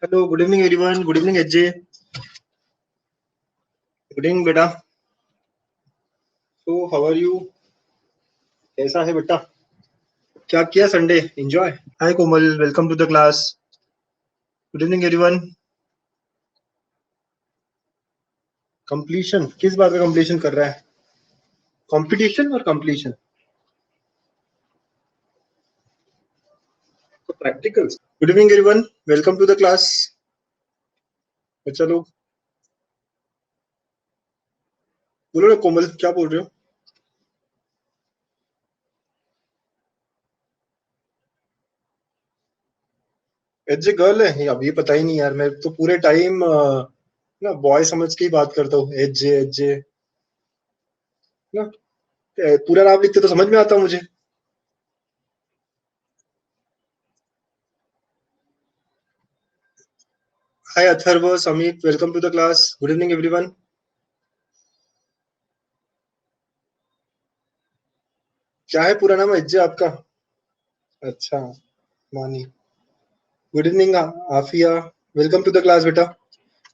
Hello, good evening everyone. Good evening HJ. Good evening बेटा. So how are you? कैसा है बेटा? क्या किया Sunday? Enjoy. Hi Komal, welcome to the class. Good evening everyone. Completion. किस बात का completion कर रहा है? Competition और completion? So practicals. Good evening everyone. Welcome to the class. बच्चा लोग बोलो ना कोमल क्या बोल रहे हो? एचजे गर्ल है अब ये पता ही नहीं यार. मैं तो पूरे टाइम ना बॉय समझ के ही बात करता हूँ. एचजे एचजे ना पूरा नाम लिखते तो समझ में आता मुझे. Hi Atharva, Samit, welcome to the class. Good evening everyone. क्या है पूरा नाम एचजे आपका? अच्छा मानी. Good evening Afiya, welcome to the class बेटा.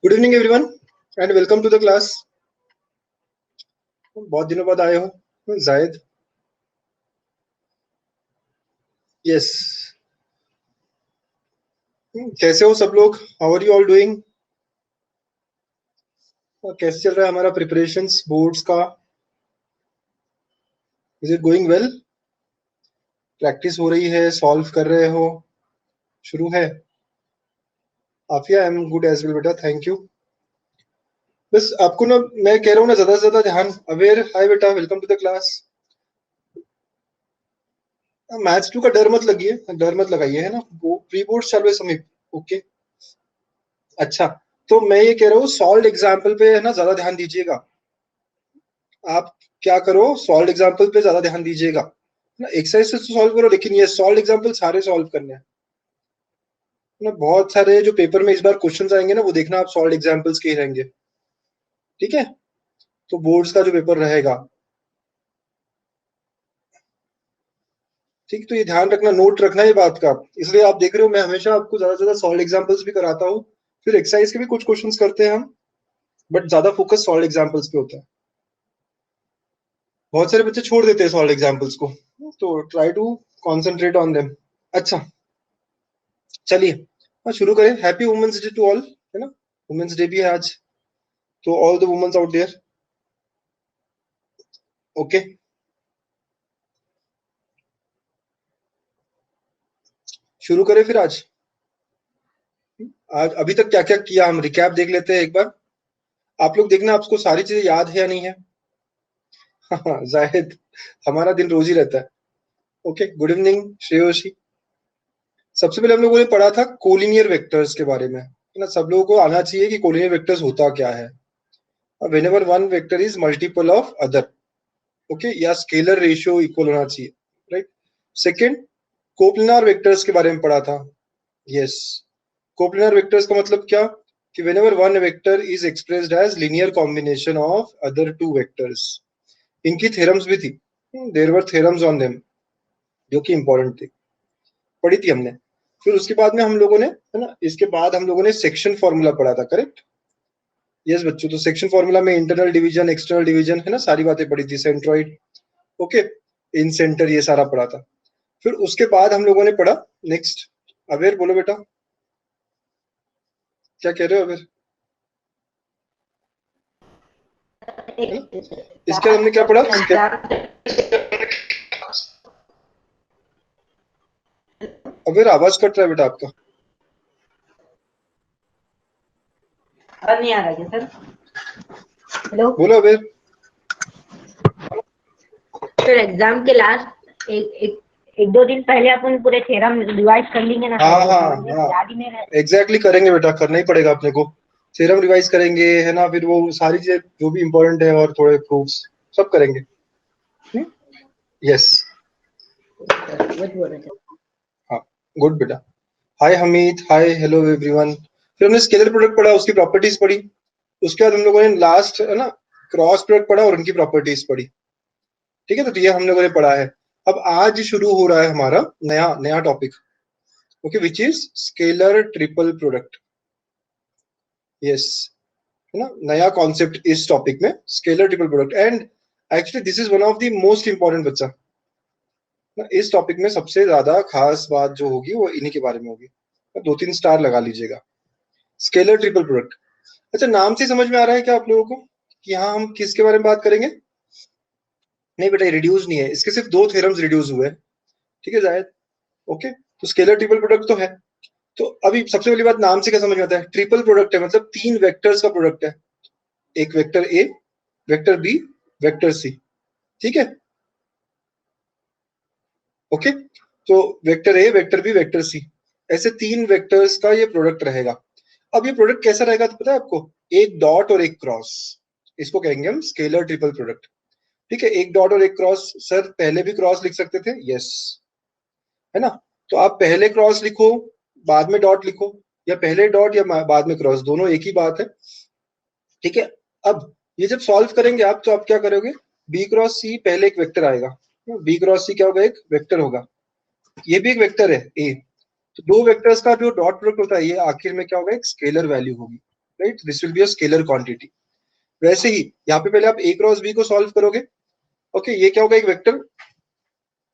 Good evening everyone and welcome to the class. बहुत दिनों बाद आए हो जायद. यस. कैसे हो सब लोग? How are you all doing? कैसे चल रहा है हमारा प्रिपरेशंस बोर्ड्स का? Is it going well? Practice हो रही है, सॉल्व कर रहे हो, शुरू है? Afiya I am good as well बेटा, थैंक यू. बस आपको ना मैं कह रहा हूँ ना ज्यादा से ज्यादा ध्यान. अवेयर, हाय बेटा, welcome to the class. Maths 2 का डर मत लगिए, डर मत लगाइए, है ना. वो प्री बोर्ड चल रहे समीप. ओके. अच्छा, तो मैं ये कह रहा हूँ सॉल्व एग्जाम्पल पे है ना ज्यादा ध्यान दीजिएगा. आप क्या करो, सॉल्व एग्जाम्पल पे ज्यादा ध्यान दीजिएगा ना. एक्सरसाइज से सॉल्व करो लेकिन ये सॉल्व एग्जाम्पल सारे सॉल्व करने हैं ना. बहुत सारे जो पेपर में इस बार क्वेश्चंस आएंगे ना वो देखना आप सॉल्व एग्जाम्पल्स के ही रहेंगे. ठीक है, तो बोर्ड्स का जो पेपर रहेगा. ठीक, तो ये ध्यान रखना, नोट रखना ये बात का. इसलिए आप देख रहे हो मैं हमेशा आपको ज्यादा से ज्यादा सॉल्व एग्जाम्पल्स भी कराता हूँ. फिर एक्सरसाइज के भी कुछ क्वेश्चंस करते हैं हम, बट ज्यादा फोकस सॉल्व एग्जाम्पल्स पे होता है. बहुत सारे बच्चे छोड़ देते हैं सॉल्व एग्जाम्पल्स को, तो try to concentrate on them. अच्छा चलिए, शुरू करें. Happy women's day to all, है ना. वुमेन्स डे भी है आज, तो all the women's out there. Okay, शुरू करें फिर. आज आज अभी तक क्या क्या किया हम रिकैप देख लेते हैं एक बार. आप लोग देखना आपको सारी चीजें याद है या नहीं है. हाँ जाहिद, हमारा दिन रोज ही रहता है. Okay, good evening Shreyoshi. सबसे पहले हम लोगों ने पढ़ा था कोलिनियर वेक्टर्स के बारे में, है ना. सब लोगों को आना चाहिए कि कोलिनियर वेक्टर्स होता क्या है. Whenever one vector is multiple of other, okay, या स्केलर रेशियो इक्वल होना चाहिए, राइट. सेकंड, कोप्लनार वेक्टर्स के बारे में पढ़ा था. यस, कोप्लनार वेक्टर्स का मतलब क्या कि whenever one vector is expressed as linear combination of other two vectors. इनकी थ्योरम्स भी थी, there were theorems on them जो कि इंपॉर्टेंट थी, पढ़ी थी हमने. फिर उसके बाद में हम लोगों ने, है ना, इसके बाद हम लोगों ने सेक्शन फॉर्मूला पढ़ा था, करेक्ट. यस बच्चों, तो सेक्शन फॉर्मूला में इंटरनल डिवीजन, एक्सटर्नल डिवीजन, है ना, सारी बातें पढ़ी थी. सेंट्रॉइड, ओके, इन सेंटर, ये सारा पढ़ा था. फिर उसके बाद हम लोगों ने पढ़ा नेक्स्ट. अवेयर बोलो बेटा, क्या कह रहे हो अवेयर, है ना. इसके बाद हमने क्या पढ़ा, अवेयर आवाज कट रहा है बेटा आपका. और नहीं आ रहा है सर. हेलो, बोलो अवेयर. सर एग्जाम के लास्ट एक दो दिन पहले अपन पूरे थ्योरम रिवाइज कर लेंगे ना. हाँ सर हाँ हाँ, याद ही नहीं रहा. एग्जैक्टली करेंगे बेटा, करना ही पड़ेगा अपने को. थ्योरम रिवाइज करेंगे, है ना. फिर वो सारी चीजें जो भी इंपॉर्टेंट है और थोड़े प्रूफ्स सब करेंगे. यस, हाँ, गुड बेटा. हाय हमीद, हाय, हेलो एवरीवन. फिर हमने स्केलर प्रोडक्ट पढ़ा, उसकी प्रॉपर्टीज पढ़ी. उसके बाद हम लोगों ने लास्ट, है ना, क्रॉस प्रोडक्ट पढ़ा और उनकी प्रॉपर्टीज पढ़ी. ठीक है, तो ये हम लोगों ने पढ़ा है. अब आज शुरू हो रहा है हमारा नया नया topic, okay, which is scalar triple product. Yes, है ना, नया कॉन्सेप्ट इस टॉपिक में, scalar triple product. And actually this is one of the most important बच्चा ना, इस टॉपिक में सबसे ज्यादा खास बात जो होगी वो इन्हीं के बारे में होगी। 2-3 स्टार लगा लीजिएगा। Scalar triple product. अच्छा, नाम से समझ में आ रहा है क्या आप लोगों को कि यहाँ हम किसके बारे में बात करेंगे? नहीं बेटा, रिड्यूस नहीं है, इसके सिर्फ 2 थ्योरम्स रिड्यूस हुए हैं, ठीक है जायद? ओके, तो स्केलर ट्रिपल प्रोडक्ट तो है। तो अभी सबसे पहली बात, नाम से क्या समझ में आता है? ट्रिपल प्रोडक्ट है, मतलब 3 वेक्टर्स का प्रोडक्ट है। एक vector A, vector B, vector C, ठीक है? ओके, तो vector A, vector B, vector C, ऐसे 3 वेक्टर्स का ये प्रोडक्ट रहेगा। अब ये प्रोडक्ट कैसा रहेगा तो पता है आपको? एक डॉट और एक क्रॉस, इसको कहेंगे हम स्केलर ट्रिपल प्रोडक्ट। ठीक है, एक डॉट और एक क्रॉस। सर पहले भी क्रॉस लिख सकते थे, यस, है ना? तो आप पहले क्रॉस लिखो, बाद में डॉट लिखो, या पहले डॉट या बाद में क्रॉस, दोनों एक ही बात है, ठीक है? अब ये जब सॉल्व करेंगे आप, तो आप क्या करोगे? बी क्रॉस सी, पहले एक वेक्टर आएगा, बी क्रॉस सी क्या होगा? एक वेक्टर होगा। ये भी एक वेक्टर है ए, तो 2 वेक्टर्स का जो डॉट प्रोडक्ट होता है, ये आखिर में क्या होगा? एक स्केलर वैल्यू होगी, right? This will be a scalar quantity. वैसे ही यहाँ पे पहले आप ए क्रॉस बी को सॉल्व करोगे, ओके, ये क्या होगा? एक वेक्टर,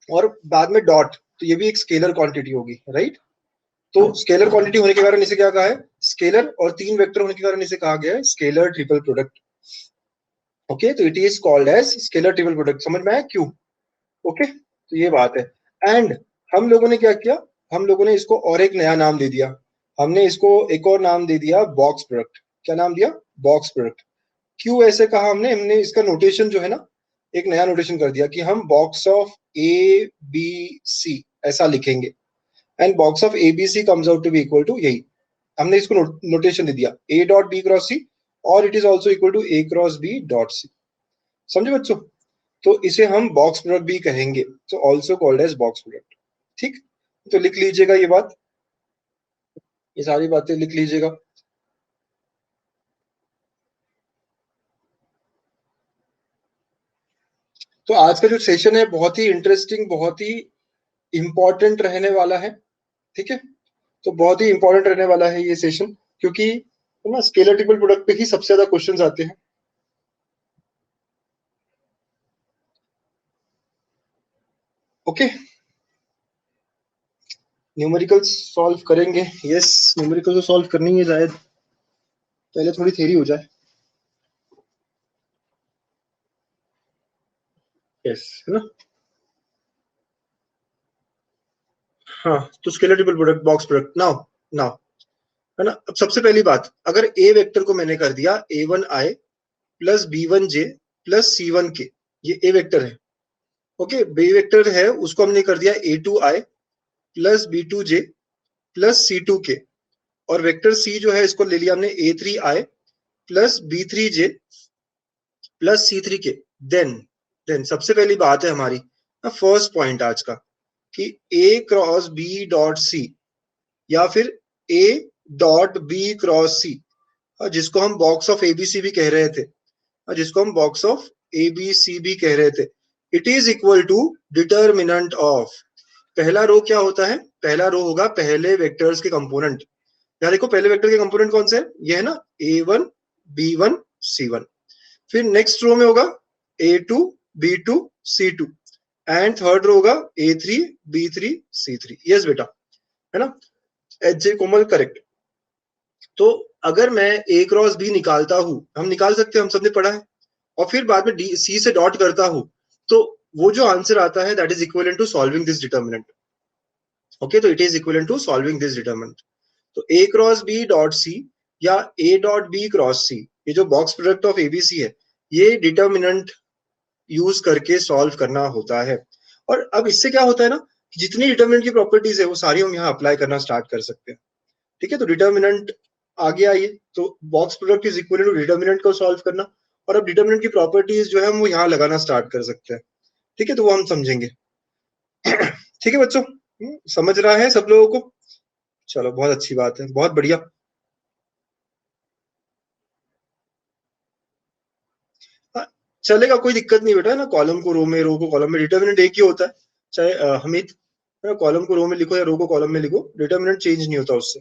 और बाद में डॉट, तो ये भी एक स्केलर क्वांटिटी होगी, राइट? तो स्केलर क्वांटिटी होने के कारण इसे क्या कहा है? स्केलर, और 3 वेक्टर होने के कारण इसे कहा गया है स्केलर ट्रिपल प्रोडक्ट। ओके, तो it is called as scalar triple product. समझ में आया क्यों? ओके, तो ये बात है। एंड हम लोगों ने क्या किया? हम लोगों ने इसको और एक नया नाम दे दिया। हमने इसको एक और नाम दे दिया, बॉक्स प्रोडक्ट। क्या नाम दिया? Box product. क्यों ऐसे कहा हमने? हमने इसका नोटेशन जो है ना, एक नया नोटेशन कर दिया कि हम box of A B C ऐसा लिखेंगे, and box of A B C comes out to be equal to यही। हमने इसको नोटेशन दे दिया, ए डॉट बी क्रॉस सी, और it is also equal to A cross B dot C. समझे बच्चों? तो इसे हम बॉक्स प्रोडक्ट भी कहेंगे, तो also called as box product. ठीक, तो लिख लीजिएगा ये बात, ये सारी बातें लिख लीजिएगा। तो आज का जो सेशन है बहुत ही इंटरेस्टिंग, बहुत ही इंपॉर्टेंट रहने वाला है, ठीक है? तो बहुत ही इंपॉर्टेंट रहने वाला है ये सेशन, क्योंकि ना स्केलर ट्रिपल प्रोडक्ट पे ही सबसे ज्यादा क्वेश्चंस आते हैं। ओके, न्यूमेरिकल्स सॉल्व करेंगे, यस, न्यूमेरिकल तो सॉल्व करनी है शायद, पहले थोड़ी थ्योरी हो जाए, यस, है ना? हाँ, तो scalar triple product, box product. Now now, है ना? अब सबसे पहली बात, अगर ए वेक्टर को मैंने कर दिया a1i plus b1j plus c1k, ये ए वेक्टर है, ओके? बी वेक्टर है, उसको हमने कर दिया a2i plus b2j plus c2k, और वेक्टर सी जो है इसको ले लिया हमने a3i plus b3j plus c3k। Then then सबसे पहली बात है हमारी, फर्स्ट पॉइंट आज का, कि a cross b dot C, या फिर a dot b cross C, जिसको हम बॉक्स ऑफ एबीसी भी कह रहे थे, जिसको हम बॉक्स ऑफ एबीसी भी कह रहे थे, it is equal to determinant of. पहला रो क्या होता है? पहला रो होगा पहले वेक्टर्स के कंपोनेंट। यहाँ देखो, पहले वेक्टर के कंपोनेंट कौन से है? ये है ना, a1 b1 c1। फिर नेक्स्ट रो में होगा a2 b2 c2, and third row होगा a3 b3 c3। यस बेटा, है ना? एच जे कोमल, करेक्ट। तो अगर मैं ए क्रॉस बी निकालता हूं, हम निकाल सकते हैं, हम सबने पढ़ा है, और फिर बाद में डी सी से डॉट करता हूं, तो वो जो आंसर आता है that is equivalent to solving this determinant. Okay, तो it is equivalent to solving this determinant. तो A cross B dot C या A dot B cross C, ये जो बॉक्स प्रोडक्ट ऑफ एबीसी है, ये डिटर्मिनेंट यूज करके solve करना होता है। और अब इससे क्या होता है ना, जितनी डिटर्मिनेंट की प्रॉपर्टीज है वो सारी हम यहाँ अप्लाई करना स्टार्ट कर सकते हैं, ठीक है? तो डिटर्मिनेंट आगे आइए, तो box product is equal to determinant को सॉल्व करना, और अब डिटर्मिनेंट की प्रॉपर्टीज जो है हम वो यहाँ लगाना स्टार्ट कर सकते हैं, ठीक है? तो वो हम समझेंगे। ठीक है बच्चों, समझ रहा है सब लोगों को? चलो, बहुत अच्छी बात है, बहुत बढ़िया। हाँ, चलेगा, कोई दिक्कत नहीं बेटा, ना कॉलम को रो में, रो को कॉलम में, डिटर्मिनेंट एक ही होता है। चाहे हमिद, कॉलम को रो में लिखो या रो को कॉलम में लिखो, डिटर्मिनेंट चेंज नहीं होता उससे,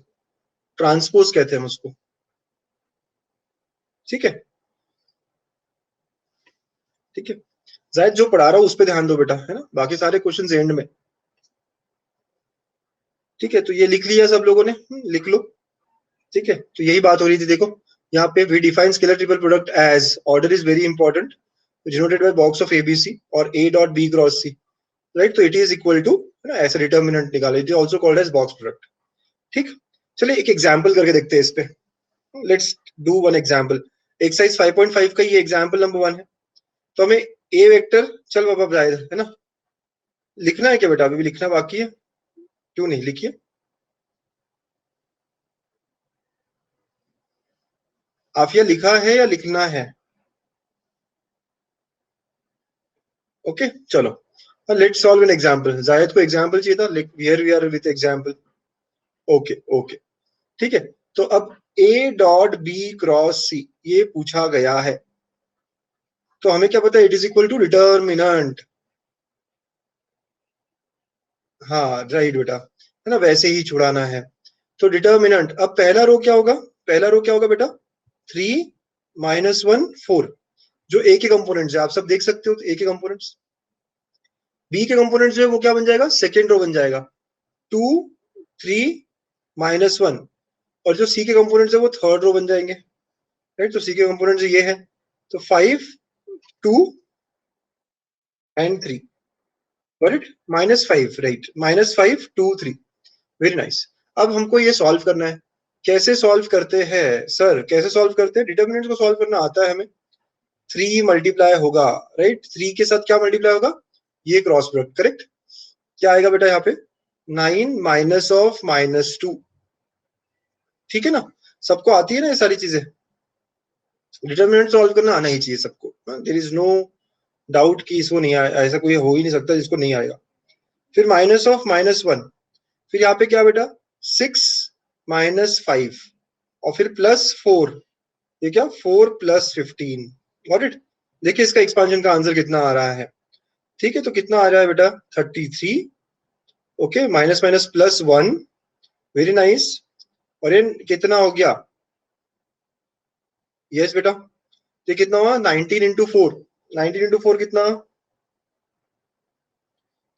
ट्रांसपोज कहते हैं हम उसको। ठीक है, ठीक है। जायद जो पढ़ा रहा हूं उस पे ध्यान दो बेटा, है ना, बाकी सारे क्वेश्चन एंड में। ठीक है, तो ये लिख लिया सब लोगों ने, लिख लो। ठीक है, तो यही बात हो रही थी, देखो यहाँ पे we define scalar triple product as order is very important denoted by box of ABC और A dot B cross C, right. तो इट इज इक्वल टू, है ना, ऐसे डिटर्मिनेंट निकाले, it is also called as box product. ठीक, चलिए एक example करके देखते हैं इस पे। Let's do one example. Exercise 5.5 का ये एग्जांपल नंबर 1 है। तो हमें ए वेक्टर, चल बाबा जायद, है ना, लिखना है क्या बेटा, अभी भी लिखना बाकी है, क्यों नहीं, लिखिए। आफिया लिखा है या लिखना है? ओके, चलो लेट्स सॉल्व एन एग्जांपल। जायद को एग्जांपल चाहिए था, here we are with example. Okay okay, ठीक है। तो अब A dot B cross C ये पूछा गया है, तो हमें क्या पता है, it is equal to determinant. हाँ राइट बेटा, है ना, वैसे ही छुड़ाना है। तो डिटर्मिनेंट, अब पहला रो क्या होगा, पहला रो क्या होगा बेटा, 3 -1 4, जो ए के कंपोनेंट्स है आप सब देख सकते हो, तो ए के कंपोनेंट्स। बी के कंपोनेंट्स जो है वो क्या बन जाएगा, सेकेंड रो बन जाएगा, 2 3 -1, और जो सी के कंपोनेंट्स है वो थर्ड रो बन जाएंगे, राइट। तो सी के कंपोनेंट्स ये है, तो 5 2 and 3, got it, -5, right, -5 2 3, very nice. अब हमको ये सॉल्व करना है। कैसे सॉल्व करते हैं सर, कैसे सॉल्व करते हैं, डिटर्मिनेंट्स को सॉल्व करना आता है हमें। 3 मल्टीप्लाई होगा, राइट, 3 के साथ क्या मल्टीप्लाई होगा, ये क्रॉस प्रोडक्ट, करेक्ट। क्या आएगा बेटा यहाँ पे, 9 माइनस ऑफ -2, ठीक है ना, सबको आती है ना ये सारी चीजें, डिटर्मिनेंट सॉल्व करना आना ही चाहिए सबको, देयर इज नो डाउट कि इसको नहीं आया, ऐसा कोई हो ही नहीं सकता जिसको नहीं आएगा। फिर माइनस ऑफ -1, फिर यहाँ पे क्या बेटा, 6 -5, और फिर +4, ये क्या, 4 + 15, गॉट इट। देखिए इसका एक्सपांशन का आंसर कितना आ रहा है, ठीक है, तो कितना आ रहा है बेटा, 33। Okay, minus minus +1, very nice. और ये कितना हो गया, यस बेटा, ये कितना हुआ, 19 × 4, 19 × 4 कितना,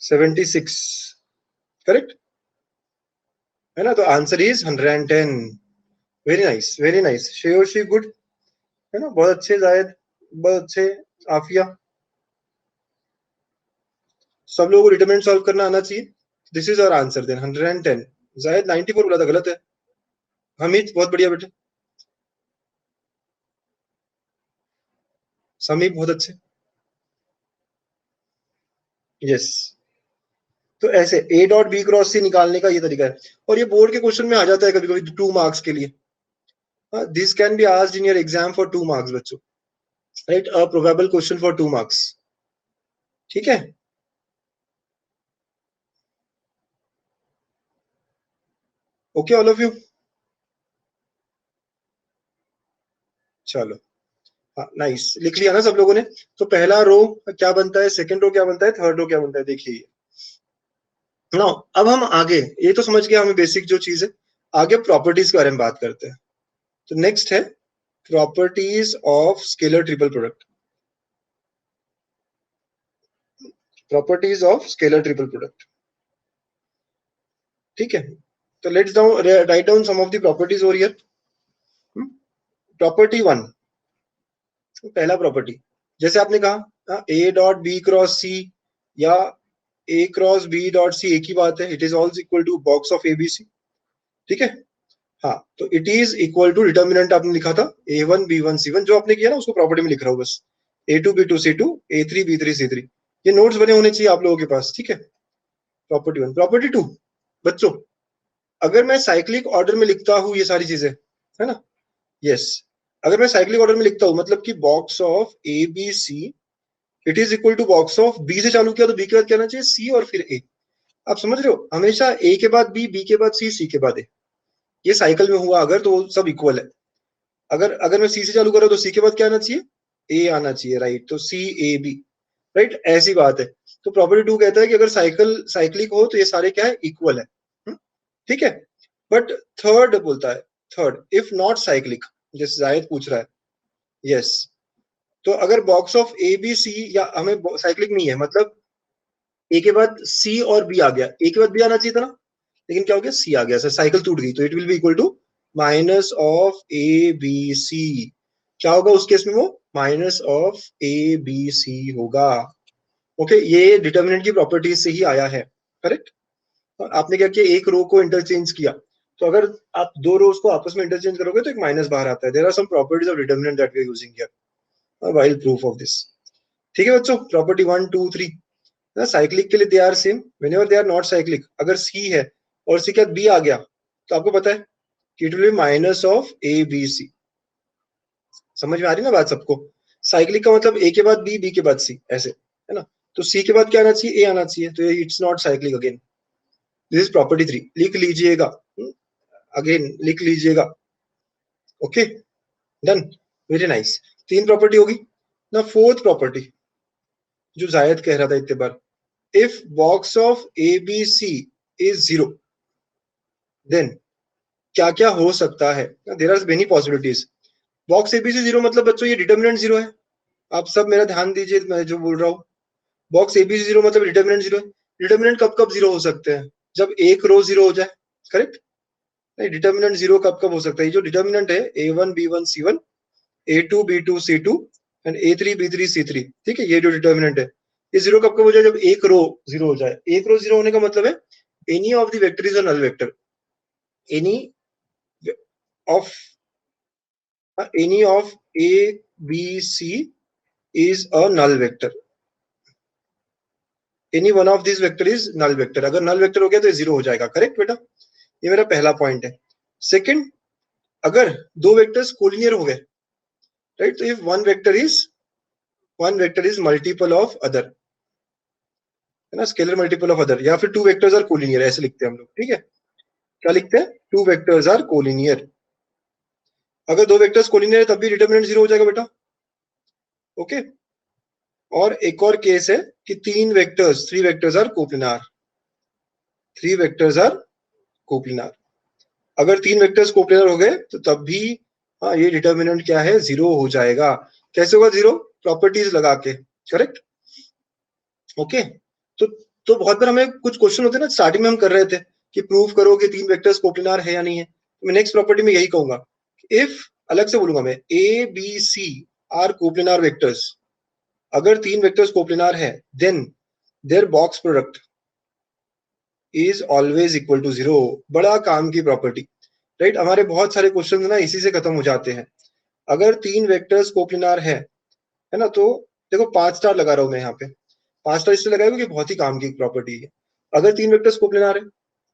76, करेक्ट, है ना। तो answer is 110, very nice, very nice, Shreyoshi good, है ना, बहुत अच्छे जायद, बहुत अच्छे आफिया, सब लोगों को डिटरमिनेंट सॉल्व करना आना चाहिए। This is our answer then, 110। Zaid 94 बोला था, गलत है। हमीद बहुत बढ़िया बेटे, समीप बहुत अच्छे, यस। तो ऐसे ए डॉट बी क्रॉस सी निकालने का ये तरीका है, और ये बोर्ड के क्वेश्चन में आ जाता है कभी कभी 2 मार्क्स के लिए। This can be asked in your exam for 2 marks बच्चों, right, a probable question for 2 marks, ठीक है। ओके ऑल ऑफ यू, चलो, हाँ नाइस, लिख लिया ना सब लोगों ने। तो पहला रो क्या बनता है, सेकंड रो क्या बनता है, थर्ड रो क्या बनता है, देखिए ना। अब हम आगे, ये तो समझ गया हमें बेसिक जो चीज है, आगे प्रॉपर्टीज के बारे में बात करते हैं। तो नेक्स्ट है properties of scalar triple product, properties of scalar triple product, ठीक है। तो let's down write down some of the properties over here. Property 1, पहला प्रॉपर्टी, जैसे आपने कहा A dot B cross C या A cross B dot C एक ही बात है, it is also equal to box of ABC, ठीक है। हाँ, तो it is equal to, determinant आपने लिखा था A1 B1 C1, जो आपने किया ना उसको प्रॉपर्टी में लिख रहा हूँ बस, A2 B2 C2 A3 B3 C3, ये नोट्स बने होने चाहिए आप लोगों के पास, ठीक है। प्रॉपर्टी 1, प्रॉपर्टी 2, बच्चों, अगर मैं साइक्लिक ऑर्डर में लिखता हूँ ये सारी चीजें, है ना, यस, अगर मैं साइक्लिक ऑर्डर में लिखता हूँ मतलब कि box of A B C it is equal to box of B से चालू किया तो बी के बाद क्या आना चाहिए, सी और फिर ए। आप समझ रहे हो, हमेशा ए के बाद बी के बाद सी के बाद ए, ये साइकिल में हुआ अगर तो सब इक्वल है। अगर अगर मैं सी से चालू कर रहा हूं तो सी के बाद क्या आना चाहिए, ए आना चाहिए, राइट, तो सी ए बी, राइट, ऐसी बात है। तो प्रॉपर्टी 2 कहता है कि अगर साइक्लिक हो तो ये सारे क्या है, इक्वल है, ठीक है। बट थर्ड बोलता है, थर्ड इफ नॉट साइक्लिक, जैसे जायद पूछ रहा है, यस, तो अगर box of A B C, या हमें साइक्लिक नहीं है, मतलब ए के बाद सी और बी आ गया, ए के बाद बी आना चाहिए था ना, लेकिन क्या हो गया, सी आ गया सर, साइकिल टूट गई, तो it will be equal to minus of A B C. क्या होगा उस केस में, वो minus of A B C होगा। ओके, ये डिटर्मिनेंट की प्रॉपर्टीज से ही आया है, करेक्ट। और आपने क्या किया, एक रो को इंटरचेंज किया, तो अगर आप दो रोज को आपस में इंटरचेंज करोगे तो एक माइनस बाहर आता है। There are some properties of determinant that we are using here while proof of this. ठीक है बच्चों, प्रॉपर्टी 1 2 3 ना, साइक्लिक के लिए they are same, whenever they are not cyclic, अगर सी है और सी के बाद बी आ गया, तो आपको पता है कि it will be minus of A B C. समझ में आ रही ना बात सबको? साइक्लिक का मतलब ए के बाद बी, बी के बाद सी, ऐसे है ना। तो सी के बाद क्या आना चाहिए, ए आना चाहिए, तो it's not cyclic again. This is property 3, लिख लीजिएगा, अगेन लिख लीजिएगा। Okay, done, very nice. 3 property होगी ना। फोर्थ प्रॉपर्टी जो जायद कह रहा था इतने बार, if box of A B C is 0, then क्या क्या हो सकता है। There are many possibilities. Box ABC 0 मतलब बच्चों ये डिटर्मिनेंट 0 है। आप सब मेरा ध्यान दीजिए, मैं जो बोल रहा हूँ, बॉक्स एबीसी 0 मतलब डिटर्मिनेंट 0 है। डिटर्मिनेंट कब कब 0 हो सकते हैं, जब एक रो 0 हो जाए, करेक्ट। नहीं, डिटर्मिनेंट 0 कब कब हो सकता है, जो डिटर्मिनेंट है a1 b1 c1, a2 b2 c2 and a3 b3 c3, ठीक है, ये जो डिटर्मिनेंट है, ये 0 कब कब हो जाए, जब एक रो 0 हो जाए। एक रो 0 होने का मतलब है any of the vector is a null vector, any of any of A, B, C is a null vector. Any one of these vector is null vector. अगर null vector हो गया तो ये 0 हो जाएगा, करेक्ट बेटा। ये मेरा पहला पॉइंट है। सेकंड, अगर दो वेक्टर्स कोलिनियर हो गए, राइट, तो if one vector is multiple of other, है ना, स्केलर मल्टीपल ऑफ अदर, या फिर टू वेक्टर्स आर कोलिनियर, ऐसे लिखते हैं हम लोग, ठीक है। क्या लिखते हैं, टू वेक्टर्स आर कोलिनियर। अगर दो वेक्टर्स कोलिनियर है तब भी डिटर्मिनेंट 0 हो जाएगा बेटा। ओके, और एक और केस है कि three vectors are coplanar, three vectors are coplanar. अगर 3 वेक्टर्स कोप्लिनार हो गए तो तब भी हाँ, ये डिटर्मिनेंट क्या है, 0 हो जाएगा। कैसे होगा 0, प्रॉपर्टीज लगा के, करेक्ट। ओके, तो बहुत बार हमें कुछ क्वेश्चन होते हैं ना, स्टार्टिंग में हम कर रहे थे कि प्रूव करो कि 3 वेक्टर्स कोप्लिनार है या नहीं है। मैं नेक्स्ट प्रॉपर्टी में यही कहूंगा, इफ, अलग से बोलूंगा मैं, A B C are coplanar vectors, अगर 3 वेक्टर्स कोप्लिनार है, then their box product is always equal to 0। बड़ा काम की प्रॉपर्टी, राइट। हमारे बहुत सारे क्वेश्चन ना इसी से खत्म हो जाते हैं। अगर 3 वेक्टर्स कोप्लिनार है ना, तो देखो 5 स्टार लगा रहा हूं मैं यहाँ पे, 5 स्टार इसलिए लगाया क्योंकि बहुत ही काम की प्रॉपर्टी है। अगर 3 वेक्टर्स कोप्लिनार है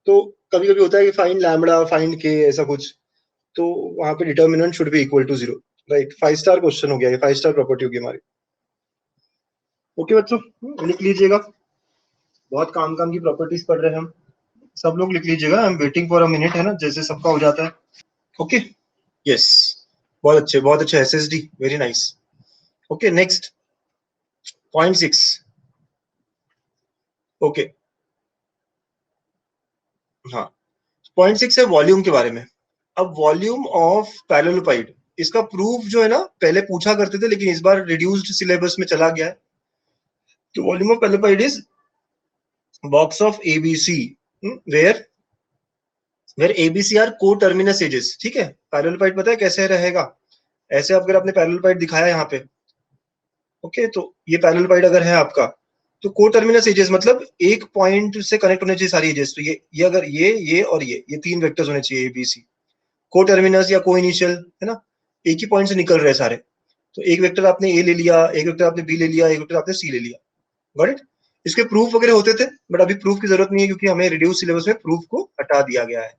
तो कभी कभी होता है कि फाइंड लैम्बडा, फाइंड के, ऐसा कुछ, तो वहां पे determinant should be equal to 0, right. 5 star question हो गया, ये 5 स्टार प्रॉपर्टी होगी हमारी। ओके बच्चों, लिख लीजिएगा, बहुत काम की प्रॉपर्टीज पढ़ रहे हैं हम, सब लोग लिख लीजिएगा। I am waiting for a minute, है ना, जैसे सबका हो जाता है। ओके, यस, बहुत अच्छे SSD, very nice. Okay, next point 6। Okay, हाँ, पॉइंट 6 है वॉल्यूम के बारे में। अब वॉल्यूम ऑफ पैरेललोपाइड, इसका प्रूफ जो है ना, पहले पूछा करते थे लेकिन इस बार रिड्यूस्ड सिलेबस में चला गया है। तो volume of parallelepiped is box of ABC where ABC are coterminous edges, ठीक है। पैरेललोपाइड पता है कैसे रहेगा, ऐसे अगर आपने पैरेललोपाइड दिखाया यहाँ पे, ओके, तो ये पैरेललोपाइड अगर है आपका, तो को टर्मिनस एजेस मतलब एक पॉइंट से कनेक्ट होने चाहिए सारी एजेस। तो ये अगर ये और ये 3 वेक्टर्स होने चाहिए ए बी सी, को टर्मिनस या को इनिशियल, है ना, एक ही पॉइंट से निकल रहे सारे। तो एक वेक्टर आपने ए ले लिया, एक वेक्टर आपने बी ले लिया, एक वेक्टर आपने सी ले लिया, गॉट इट। इसके प्रूफ वगैरह होते थे, बट अभी प्रूफ की जरूरत नहीं है क्योंकि हमें रिड्यूस सिलेबस में प्रूफ को हटा दिया गया है।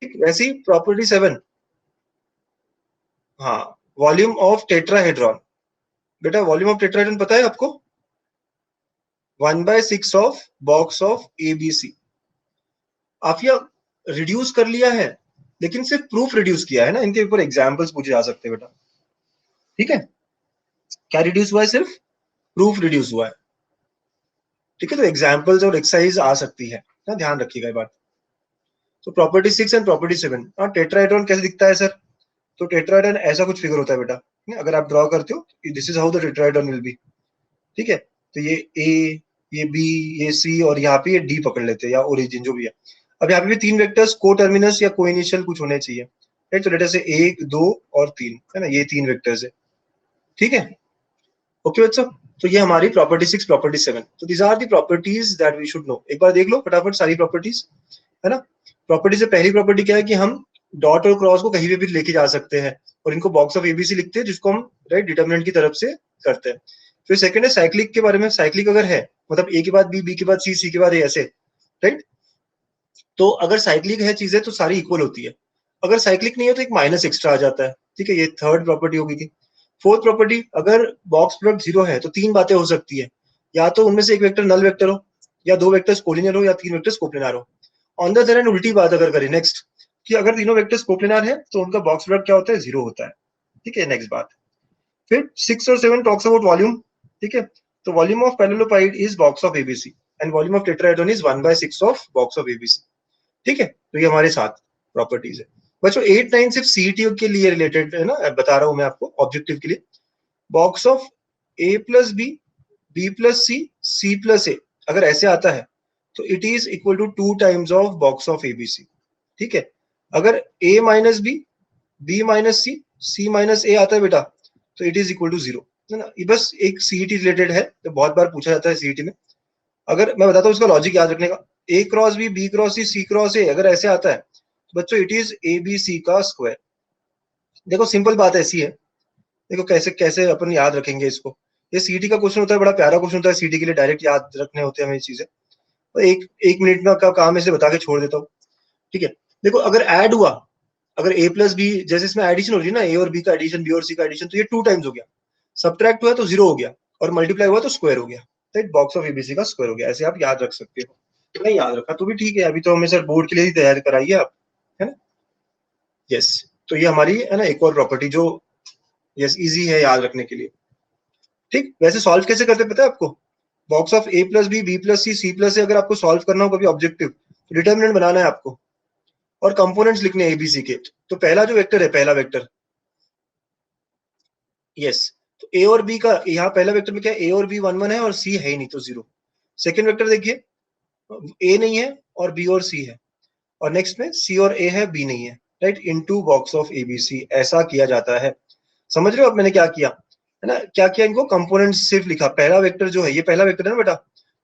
ठीक, वैसे ही प्रॉपर्टी 7, हाँ, वॉल्यूम ऑफ टेट्राहेड्रॉन। बेटा वॉल्यूम ऑफ टेट्राहेड्रॉन पता है आपको, 1/6 of box of A B C. Afiya reduce कर लिया है लेकिन सिर्फ प्रूफ रिड्यूस किया है ना, इनके ऊपर एग्जांपल्स पूछे जा सकते हैं बेटा, ठीक है। क्या रिड्यूस हुआ है, सिर्फ प्रूफ रिड्यूस हुआ है, ठीक है। तो एग्जांपल्स और एक्सरसाइज आ सकती है ना, ध्यान रखिएगा ये बात। तो प्रॉपर्टी 6 एंड प्रॉपर्टी 7, टेट्राहेड्रॉन कैसे दिखता है सर, तो टेट्राहेड्रॉन ऐसा कुछ फिगर होता है बेटा, अगर आप ड्रॉ करते हो, this is how the tetrahedron will be. ठीक है, तो ये ए, ये बी, ये सी, और यहाँ पे ये डी पकड़ लेते हैं, या ओरिजिन जो भी है। अब यहाँ पे भी 3 वेक्टर्स को टर्मिनस या को इनिशियल कुछ होने चाहिए, राइट। तो लेटर से 1, 2 और 3 है ना, ये 3 वेक्टर्स है। ठीक है, ओके बच्चों। तो ये हमारी प्रॉपर्टी 6, प्रॉपर्टी 7। तो these are the properties that we should know. एक बार देख लो फटाफट सारी प्रॉपर्टीज, है ना। प्रॉपर्टी से पहली प्रॉपर्टी क्या है कि हम डॉट और क्रॉस को कहीं पे भी लेके जा सकते हैं, और इनको बॉक्स ऑफ एबीसी लिखते हैं, जिसको हम राइट डिटर्मिनेंट की तरफ से करते हैं। फिर सेकंड है साइक्लिक के बारे में। साइक्लिक अगर है मतलब ए के बाद बी, बी के बाद सी, सी के बाद ए, ऐसे, राइट। तो अगर साइक्लिक है चीजें तो सारी इक्वल होती है, अगर साइक्लिक नहीं है तो एक माइनस एक्स्ट्रा आ जाता है। ठीक है, ये थर्ड प्रॉपर्टी होगी थी। फोर्थ प्रॉपर्टी, अगर बॉक्स प्रोडक्ट 0 है तो 3 बातें हो सकती है, या तो उनमें से एक वेक्टर नल वेक्टर हो, या 2 वेक्टर्स कोलिनियर हो, या 3 वेक्टर्स कोप्लेनार हो। ऑन द अदर हैंड उल्टी बात अगर करें नेक्स्ट, कि अगर तीनों वेक्टर्स कोप्लेनार है तो उनका बॉक्स प्रोडक्ट क्या होता है, 0 होता है। ठीक है, नेक्स्ट बात। फिर 6 और 7 टॉक्स अबाउट वॉल्यूम। ठीक है, तो volume of parallelepiped is box of ABC, and volume of tetrahedron is 1/6 of box of ABC. ठीक है, तो ये हमारे 7 प्रॉपर्टीज है बच्चों। 8, 9 सिर्फ सीईटी के लिए रिलेटेड है ना, बता रहा हूं मैं आपको ऑब्जेक्टिव के लिए। Box of A plus B, B plus C, C plus A, अगर ऐसे आता है तो it is equal to 2 times of box of ABC. ठीक है, अगर A minus B minus C minus A आता है बेटा, तो इट इज इक्वल टू 0, है ना। ये बस एक सीईटी रिलेटेड है, तो बहुत बार पूछा जाता है सीईटी में। अगर मैं बताता हूँ उसका लॉजिक याद रखने का, A cross B cross C cross A, अगर ऐसे आता है तो बच्चों it is A B C का स्क्वायर। देखो सिंपल बात ऐसी है, देखो कैसे कैसे अपन याद रखेंगे इसको। ये सीटी का क्वेश्चन होता है, बड़ा प्यारा क्वेश्चन होता है सीटी के लिए, डायरेक्ट याद रखने होते हैं हमें ये चीजें। तो एक मिनट में का काम इसे बता के छोड़ देता हूँ। ठीक है, देखो अगर ऐड हुआ, अगर ए प्लस बी, जैसे इसमें एडिशन हो रही है ना, ए और बी का एडिशन, बी और सी का एडिशन, तो ये 2 टाइम्स हो गया। सब्ट्रैक्ट हुआ तो 0 हो गया, और मल्टीप्लाई हुआ तो स्क्वायर हो गया, राइट। बॉक्स ऑफ एबीसी का स्क्वायर हो गया, ऐसे आप याद रख सकते हो। तो नहीं याद रखा तो भी ठीक है, अभी तो हमें सर बोर्ड के लिए ही तैयारी कराइए आप, है ना। यस, तो ये हमारी है ना एक और प्रॉपर्टी जो यस इजी है याद रखने के लिए। ठीक, वैसे सॉल्व कैसे करते पता है आपको? Box of A plus B plus C plus A, अगर आपको सॉल्व करना हो कभी ऑब्जेक्टिव, तो डिटर्मिनेंट बनाना है आपको, और कंपोनेंट्स लिखने हैं एबीसी के। तो पहला जो वेक्टर है, पहला वेक्टर, यस, तो ए और बी का यहाँ पहला वेक्टर में क्या है, ए और बी 1 1 है, और सी है ही नहीं तो 0। सेकेंड वेक्टर देखिए, ए नहीं है और बी और सी है, और नेक्स्ट में सी और ए है, बी नहीं है, right. Into box of ABC, ऐसा किया जाता है। समझ रहे हो अब मैंने क्या किया, है ना। क्या किया, इनको कंपोनेंट सिर्फ लिखा। पहला वेक्टर जो है, ये पहला वेक्टर है ना बेटा,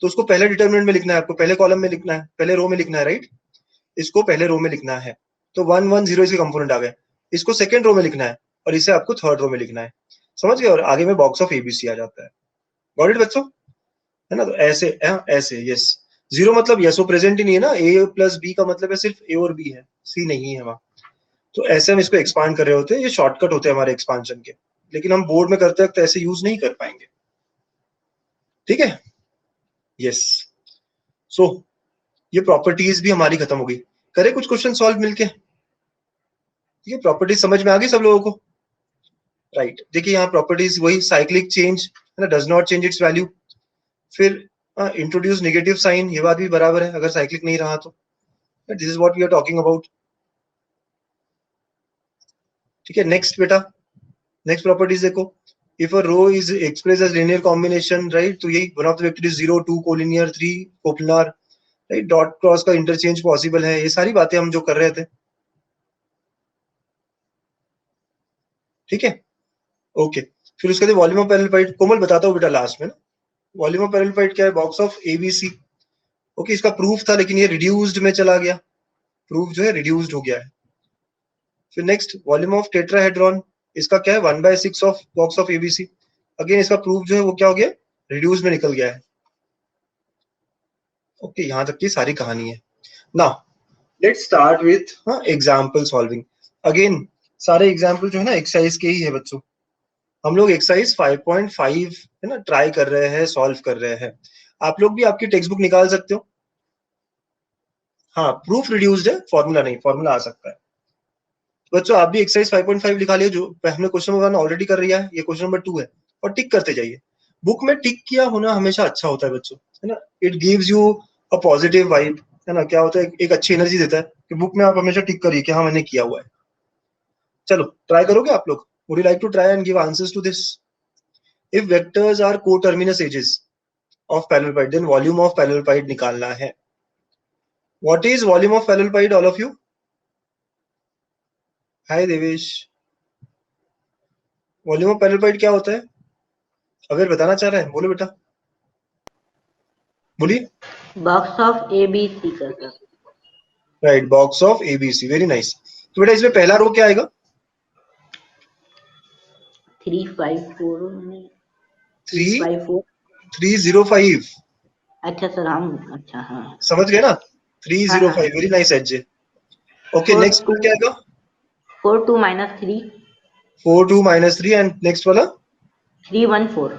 तो उसको पहले डिटर्मिनेंट में लिखना है आपको, पहले कॉलम में लिखना है, पहले रो में लिखना है, राइट। इसको पहले रो में लिखना है, तो 1 1 0 इसके कंपोनेंट आ गए। इसको सेकंड रो में लिखना है, और इसे आपको थर्ड रो में लिखना है। समझ गए, और आगे में बॉक्स ऑफ एबीसी आ जाता है। गॉट इट बच्चों, है ना। तो ऐसे ऐसे यस, 0 मतलब यस वो प्रेजेंट ही नहीं है ना, ए प्लस बी का मतलब है सिर्फ ए और बी है, सी नहीं है वहां। तो ऐसे हम इसको एक्सपांड कर रहे होते हैं, ये शॉर्टकट होते हैं हमारे एक्सपांशन के, लेकिन हम बोर्ड में करते वक्त ऐसे यूज नहीं कर पाएंगे। ठीक है, यस। सो ये प्रॉपर्टीज भी हमारी खत्म हो गई। करें कुछ क्वेश्चन सॉल्व मिलके? ये प्रॉपर्टीज समझ में आ गई सब लोगों को, राइट। देखिए यहाँ प्रॉपर्टीज वही, साइक्लिक चेंज है ना, does not change it's value. फिर इंट्रोड्यूस नेगेटिव साइन, ये बात भी बराबर है, अगर साइक्लिक नहीं रहा तो। This is what we are talking about. ठीक है, नेक्स्ट बेटा, नेक्स्ट प्रॉपर्टीज देखो। If a row is express as linear combination, right, तो यही one of the vector is 0 2 collinear 3 coplanar, right. Dot cross का इंटरचेंज पॉसिबल है, ये सारी बातें हम जो कर रहे थे। ठीक है, ओके। फिर उसके बाद वॉल्यूम ऑफ पैरेललोपाइड, कोमल बताता हूँ बेटा लास्ट में ना। वॉल्यूम ऑफ पैरेललोपाइड क्या है, बॉक्स ऑफ एबीसी। ओके, इसका प्रूफ था लेकिन ये रिड्यूस्ड में चला गया, प्रूफ जो है रिड्यूस्ड हो गया है। फिर नेक्स्ट वॉल्यूम ऑफ टेट्राहेड्रॉन, इसका क्या है 1/6 of box of ABC. Again इसका प्रूफ जो है वो क्या हो गया, रिड्यूस में निकल गया है। ओके, यहाँ तक की सारी कहानी है। Now let's start with example solving. Again सारे एग्जांपल जो है ना एक्सरसाइज के ही है बच्चों। हम लोग एक्सरसाइज 5.5 है ना ट्राई कर रहे हैं, सॉल्व कर रहे हैं। आप लोग भी आपकी टेक्स्ट बुक निकाल सकते हो। हाँ, प्रूफ रिड्यूस्ड है, फॉर्मूला नहीं, फॉर्मूला आ सकता है। बच्चों आप भी एक्सरसाइज 5.5 लिखा लियो, जो हमने क्वेश्चन नंबर 1 ऑलरेडी कर लिया है, ये क्वेश्चन नंबर 2 है, और टिक करते जाइए। बुक में टिक किया होना हमेशा अच्छा होता है बच्चों, है ना। It gives you a positive vibe, है ना। क्या होता है, एक अच्छी एनर्जी देता है कि बुक में आप हमेशा टिक करिए कि हाँ मैंने किया हुआ है। चलो ट्राई करोगे आप लोग? Would you like to try and give answers to this? If vectors are coterminous edges of parallelepiped, then volume of parallelepiped निकालना है. What is volume of parallelepiped, all of you? Hi Devesh. Volume of parallelepiped क्या होता है? अगर बताना चाह रहा है बोलो बेटा, बोलिए. बॉक्स ऑफ ABC का sir. Right, box of ABC. Very nice. तो बेटा इसमें पहला रो क्या आएगा? 354 में 354 305. अच्छा सर, हम अच्छा हाँ समझ गए ना? 305. Very nice H. Okay, next क्या आएगा? 42 माइनस 3 42 माइनस 3 एंड नेक्स्ट वाला 314.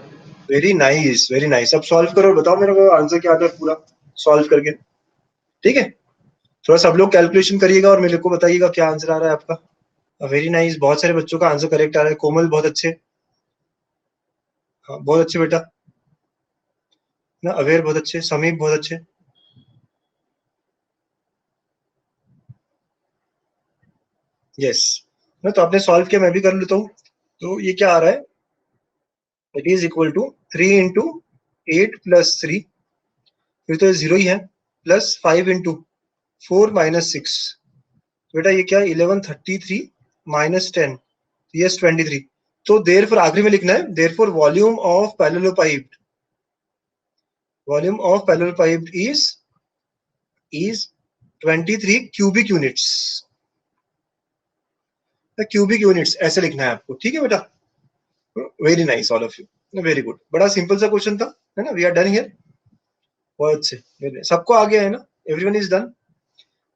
Very nice, very nice. अब सॉल्व करो और बताओ मेरे को आंसर क्या आता है पूरा सॉल्व करके. ठीक है, थोड़ा सब लोग कैलकुलेशन करिएगा और मेरे को बताइएगा क्या आंसर आ रहा है आपका. वेरी नाइस, बहुत सारे बच्चों का आंसर करेक्ट आ रहा है. कोमल बहुत अच्छे, हाँ बहुत अच्छे बेटा ना. अवेयर बहुत अच्छे, समीप बहुत अच्छे. यस ना, तो आपने सॉल्व किया, मैं भी कर लेता हूँ. तो ये क्या आ रहा है? It is equal to 3 into 8 plus 3, फिर तो ये जीरो ही है, प्लस 5 इंटू 4 माइनस 6. बेटा ये क्या है? 1133 माइनस 10, यस 23. तो देर फॉर आखिरी में लिखना है, there for volume of parallelepiped, volume of parallelepiped is 23 cubic units. Cubic units ऐसे लिखना है आपको. ठीक है बेटा, very nice all of you, very good. बड़ा सिंपल सा क्वेश्चन था, है ना. We are done here. बहुत अच्छे, सबको आ गया है ना? Everyone is done.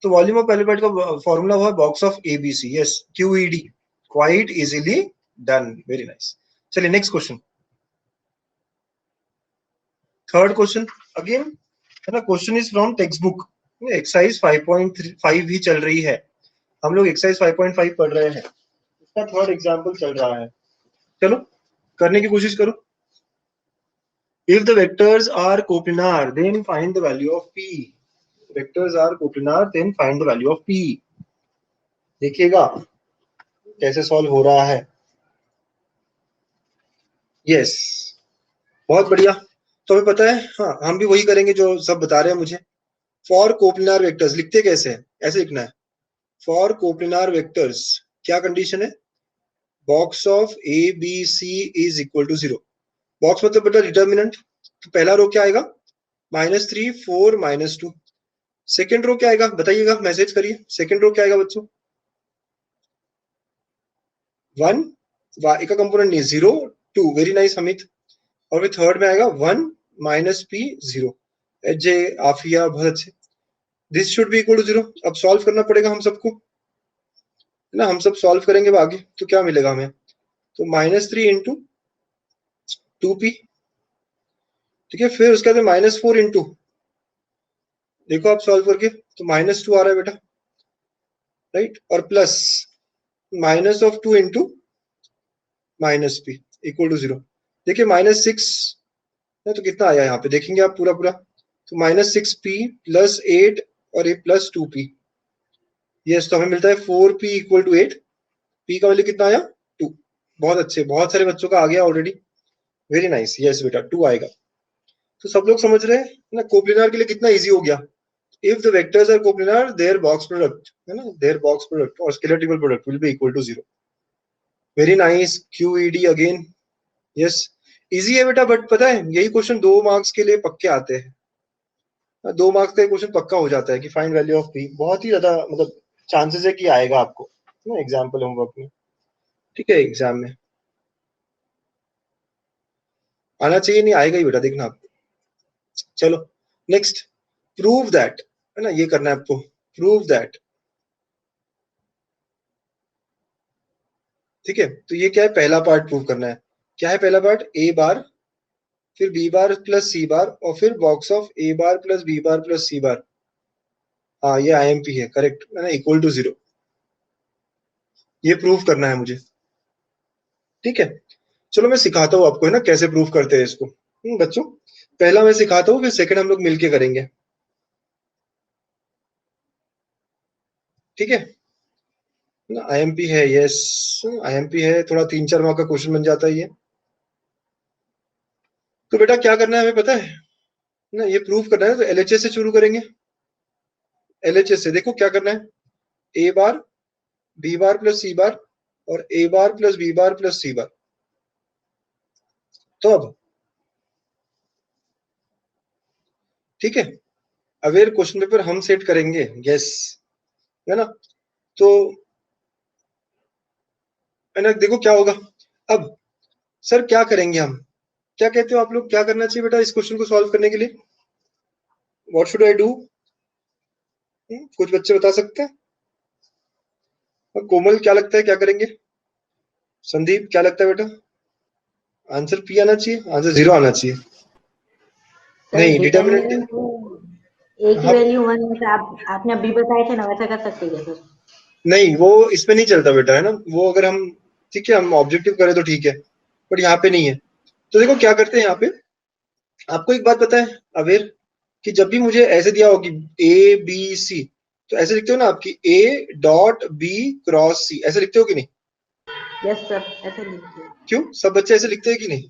तो वॉल्यूम ऑफ पैरेललोपाइड का फॉर्मूला हुआ box of ABC. Yes, QED. Quite easily done. Very nice. चलिए next question, third question again, है ना. Question is from text book. Exercise 5.5 ही चल रही है, हम लोग एक्सरसाइज 5.5 पढ़ रहे हैं. इसका थर्ड एग्जाम्पल चल रहा है. चलो करने की कोशिश करो. If the vectors are coplanar, then find the value of P. Vectors are coplanar, then find the value of P. देखिएगा कैसे सॉल्व हो रहा है. यस, बहुत बढ़िया. तो हमें पता है, हाँ हम भी वही करेंगे जो सब बता रहे हैं मुझे. फॉर कोप्लिनार वेक्टर्स लिखते कैसे हैं? ऐसे लिखना है, फॉर कोप्लिनार वेक्टर्स क्या कंडीशन है? Box of A B C is equal to 0. Box मतलब बेटा डिटर्मिनेंट. तो पहला रो क्या आएगा? -3 4 -2. सेकेंड रो क्या आएगा बताइएगा, मैसेज करिए. सेकेंड रो क्या आएगा बच्चों? 1, एक का कंपोनेंट नहीं, 0 2. Very nice Amit. और फिर थर्ड में आएगा 1 -p 0. एच जे आफिया बहुत अच्छे. This should be equal to 0. अब सॉल्व करना पड़ेगा हम सबको, है ना. हम सब सॉल्व करेंगे आगे, तो क्या मिलेगा हमें? तो -3 इंटू 2p. ठीक है, फिर उसके बाद -4 इंटू, देखो आप सॉल्व करके, तो -2 आ रहा है बेटा, राइट. और plus minus of 2 into -p equal to 0. देखिए -6 है, तो कितना आया यहाँ पे देखेंगे आप पूरा पूरा. तो -6p प्लस 8 और ये प्लस 2p. यस, तो हमें मिलता है 4p इक्वल टू 8. p का वैल्यू कितना आया? 2. बहुत अच्छे, बहुत सारे बच्चों का आ गया ऑलरेडी. Very nice. यस बेटा 2 आएगा. तो सब लोग समझ रहे हैं ना, कोप्लिनार के लिए कितना इजी हो गया. If the vectors are coplanar, their box product, है ना, देयर बॉक्स प्रोडक्ट और scalar triple product will be equal to 0. Very nice. QED again. Yes, easy है बेटा, बट पता है यही क्वेश्चन 2 मार्क्स के लिए पक्के आते हैं. 2 मार्क्स का क्वेश्चन पक्का हो जाता है कि फाइंड वैल्यू ऑफ पी. बहुत ही ज्यादा मतलब चांसेस है कि आएगा आपको ना एग्जाम्पल होमवर्क में. ठीक है, एग्जाम में आना चाहिए, नहीं आएगा ही बेटा, देखना आप. चलो नेक्स्ट, प्रूव दैट, है ना, ये करना है आपको. Prove that. ठीक है, तो ये क्या है? पहला पार्ट प्रूव करना है. क्या है पहला पार्ट? ए बार, फिर B bar plus c bar, और फिर box of a bar plus b bar plus c bar. हाँ ये IMP है, करेक्ट है ना, इक्वल टू 0. ये प्रूव करना है मुझे. ठीक है, चलो मैं सिखाता हूँ आपको, है ना, कैसे प्रूव करते हैं इसको. बच्चों पहला मैं सिखाता हूँ, फिर सेकंड हम लोग मिलके करेंगे. ठीक है, ना, आईएमपी है, यस आईएमपी है, थोड़ा 3-4 मार्क का क्वेश्चन बन जाता है ये। तो बेटा क्या करना है हमें पता है ना, ये प्रूव करना है, तो एलएचएस से शुरू करेंगे। एलएचएस से देखो क्या करना है, ए बार B bar plus c bar और ए bar plus b bar plus c बार। तो अब ठीक है, अवेयर क्वेश्चन पेपर हम सेट करेंगे, यस है ना। तो है ना, देखो क्या होगा अब। सर क्या करेंगे हम, क्या कहते हो आप लोग, क्या करना चाहिए बेटा इस क्वेश्चन को सॉल्व करने के लिए, व्हाट शुड आई डू? कुछ बच्चे बता सकते हैं? और कोमल क्या लगता है क्या करेंगे? संदीप क्या लगता है बेटा? आंसर पी आना चाहिए, आंसर 0 आना चाहिए। सर नहीं डिटर्मिनेंट। डिटर्मिनेंट को ए की हाँ, वैल्यू 1 जैसे आपने अभी बताए थे ना, वैसा कर सकते हैं क्या सर? नहीं वो इसमें नहीं चलता बेटा, है ना, वो अगर हम ठीक है हम ऑब्जेक्टिव करें तो ठीक है, बट यहाँ पे नहीं है। तो देखो क्या करते हैं यहाँ पे, आपको एक बात पता है अवेयर, कि जब भी मुझे ऐसे दिया हो कि ए बी सी, तो ऐसे लिखते हो ना आपकी ए डॉट बी क्रॉस सी, ऐसे लिखते हो कि नहीं? यस सर, ऐसे लिखिए। क्यों सब बच्चे ऐसे लिखते हैं कि नहीं?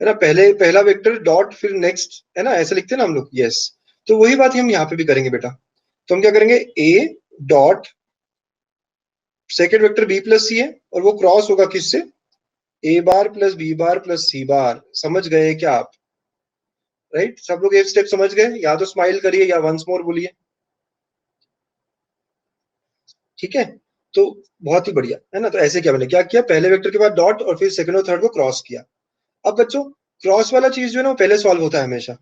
है ना, पहले पहला वेक्टर डॉट फिर नेक्स्ट, है ना, ऐसे लिखते हैं ना हम लोग, यस। तो वही बात हम यहाँ पे भी करेंगे बेटा। तो हम क्या करेंगे, a dot second vector b plus c है और वो क्रॉस होगा किससे, a bar plus b bar plus c bar. समझ गए क्या आप? राइट, सब लोग एक स्टेप समझ गए, या तो स्माइल करिए या वंस मोर बोलिए, ठीक है। तो बहुत ही बढ़िया, है ना। तो ऐसे क्या, मैंने क्या किया, पहले वेक्टर के बाद डॉट और फिर सेकंड और थर्ड को क्रॉस किया। अब बच्चों क्रॉस वाला चीज जो है ना वो पहले सॉल्व होता है हमेशा,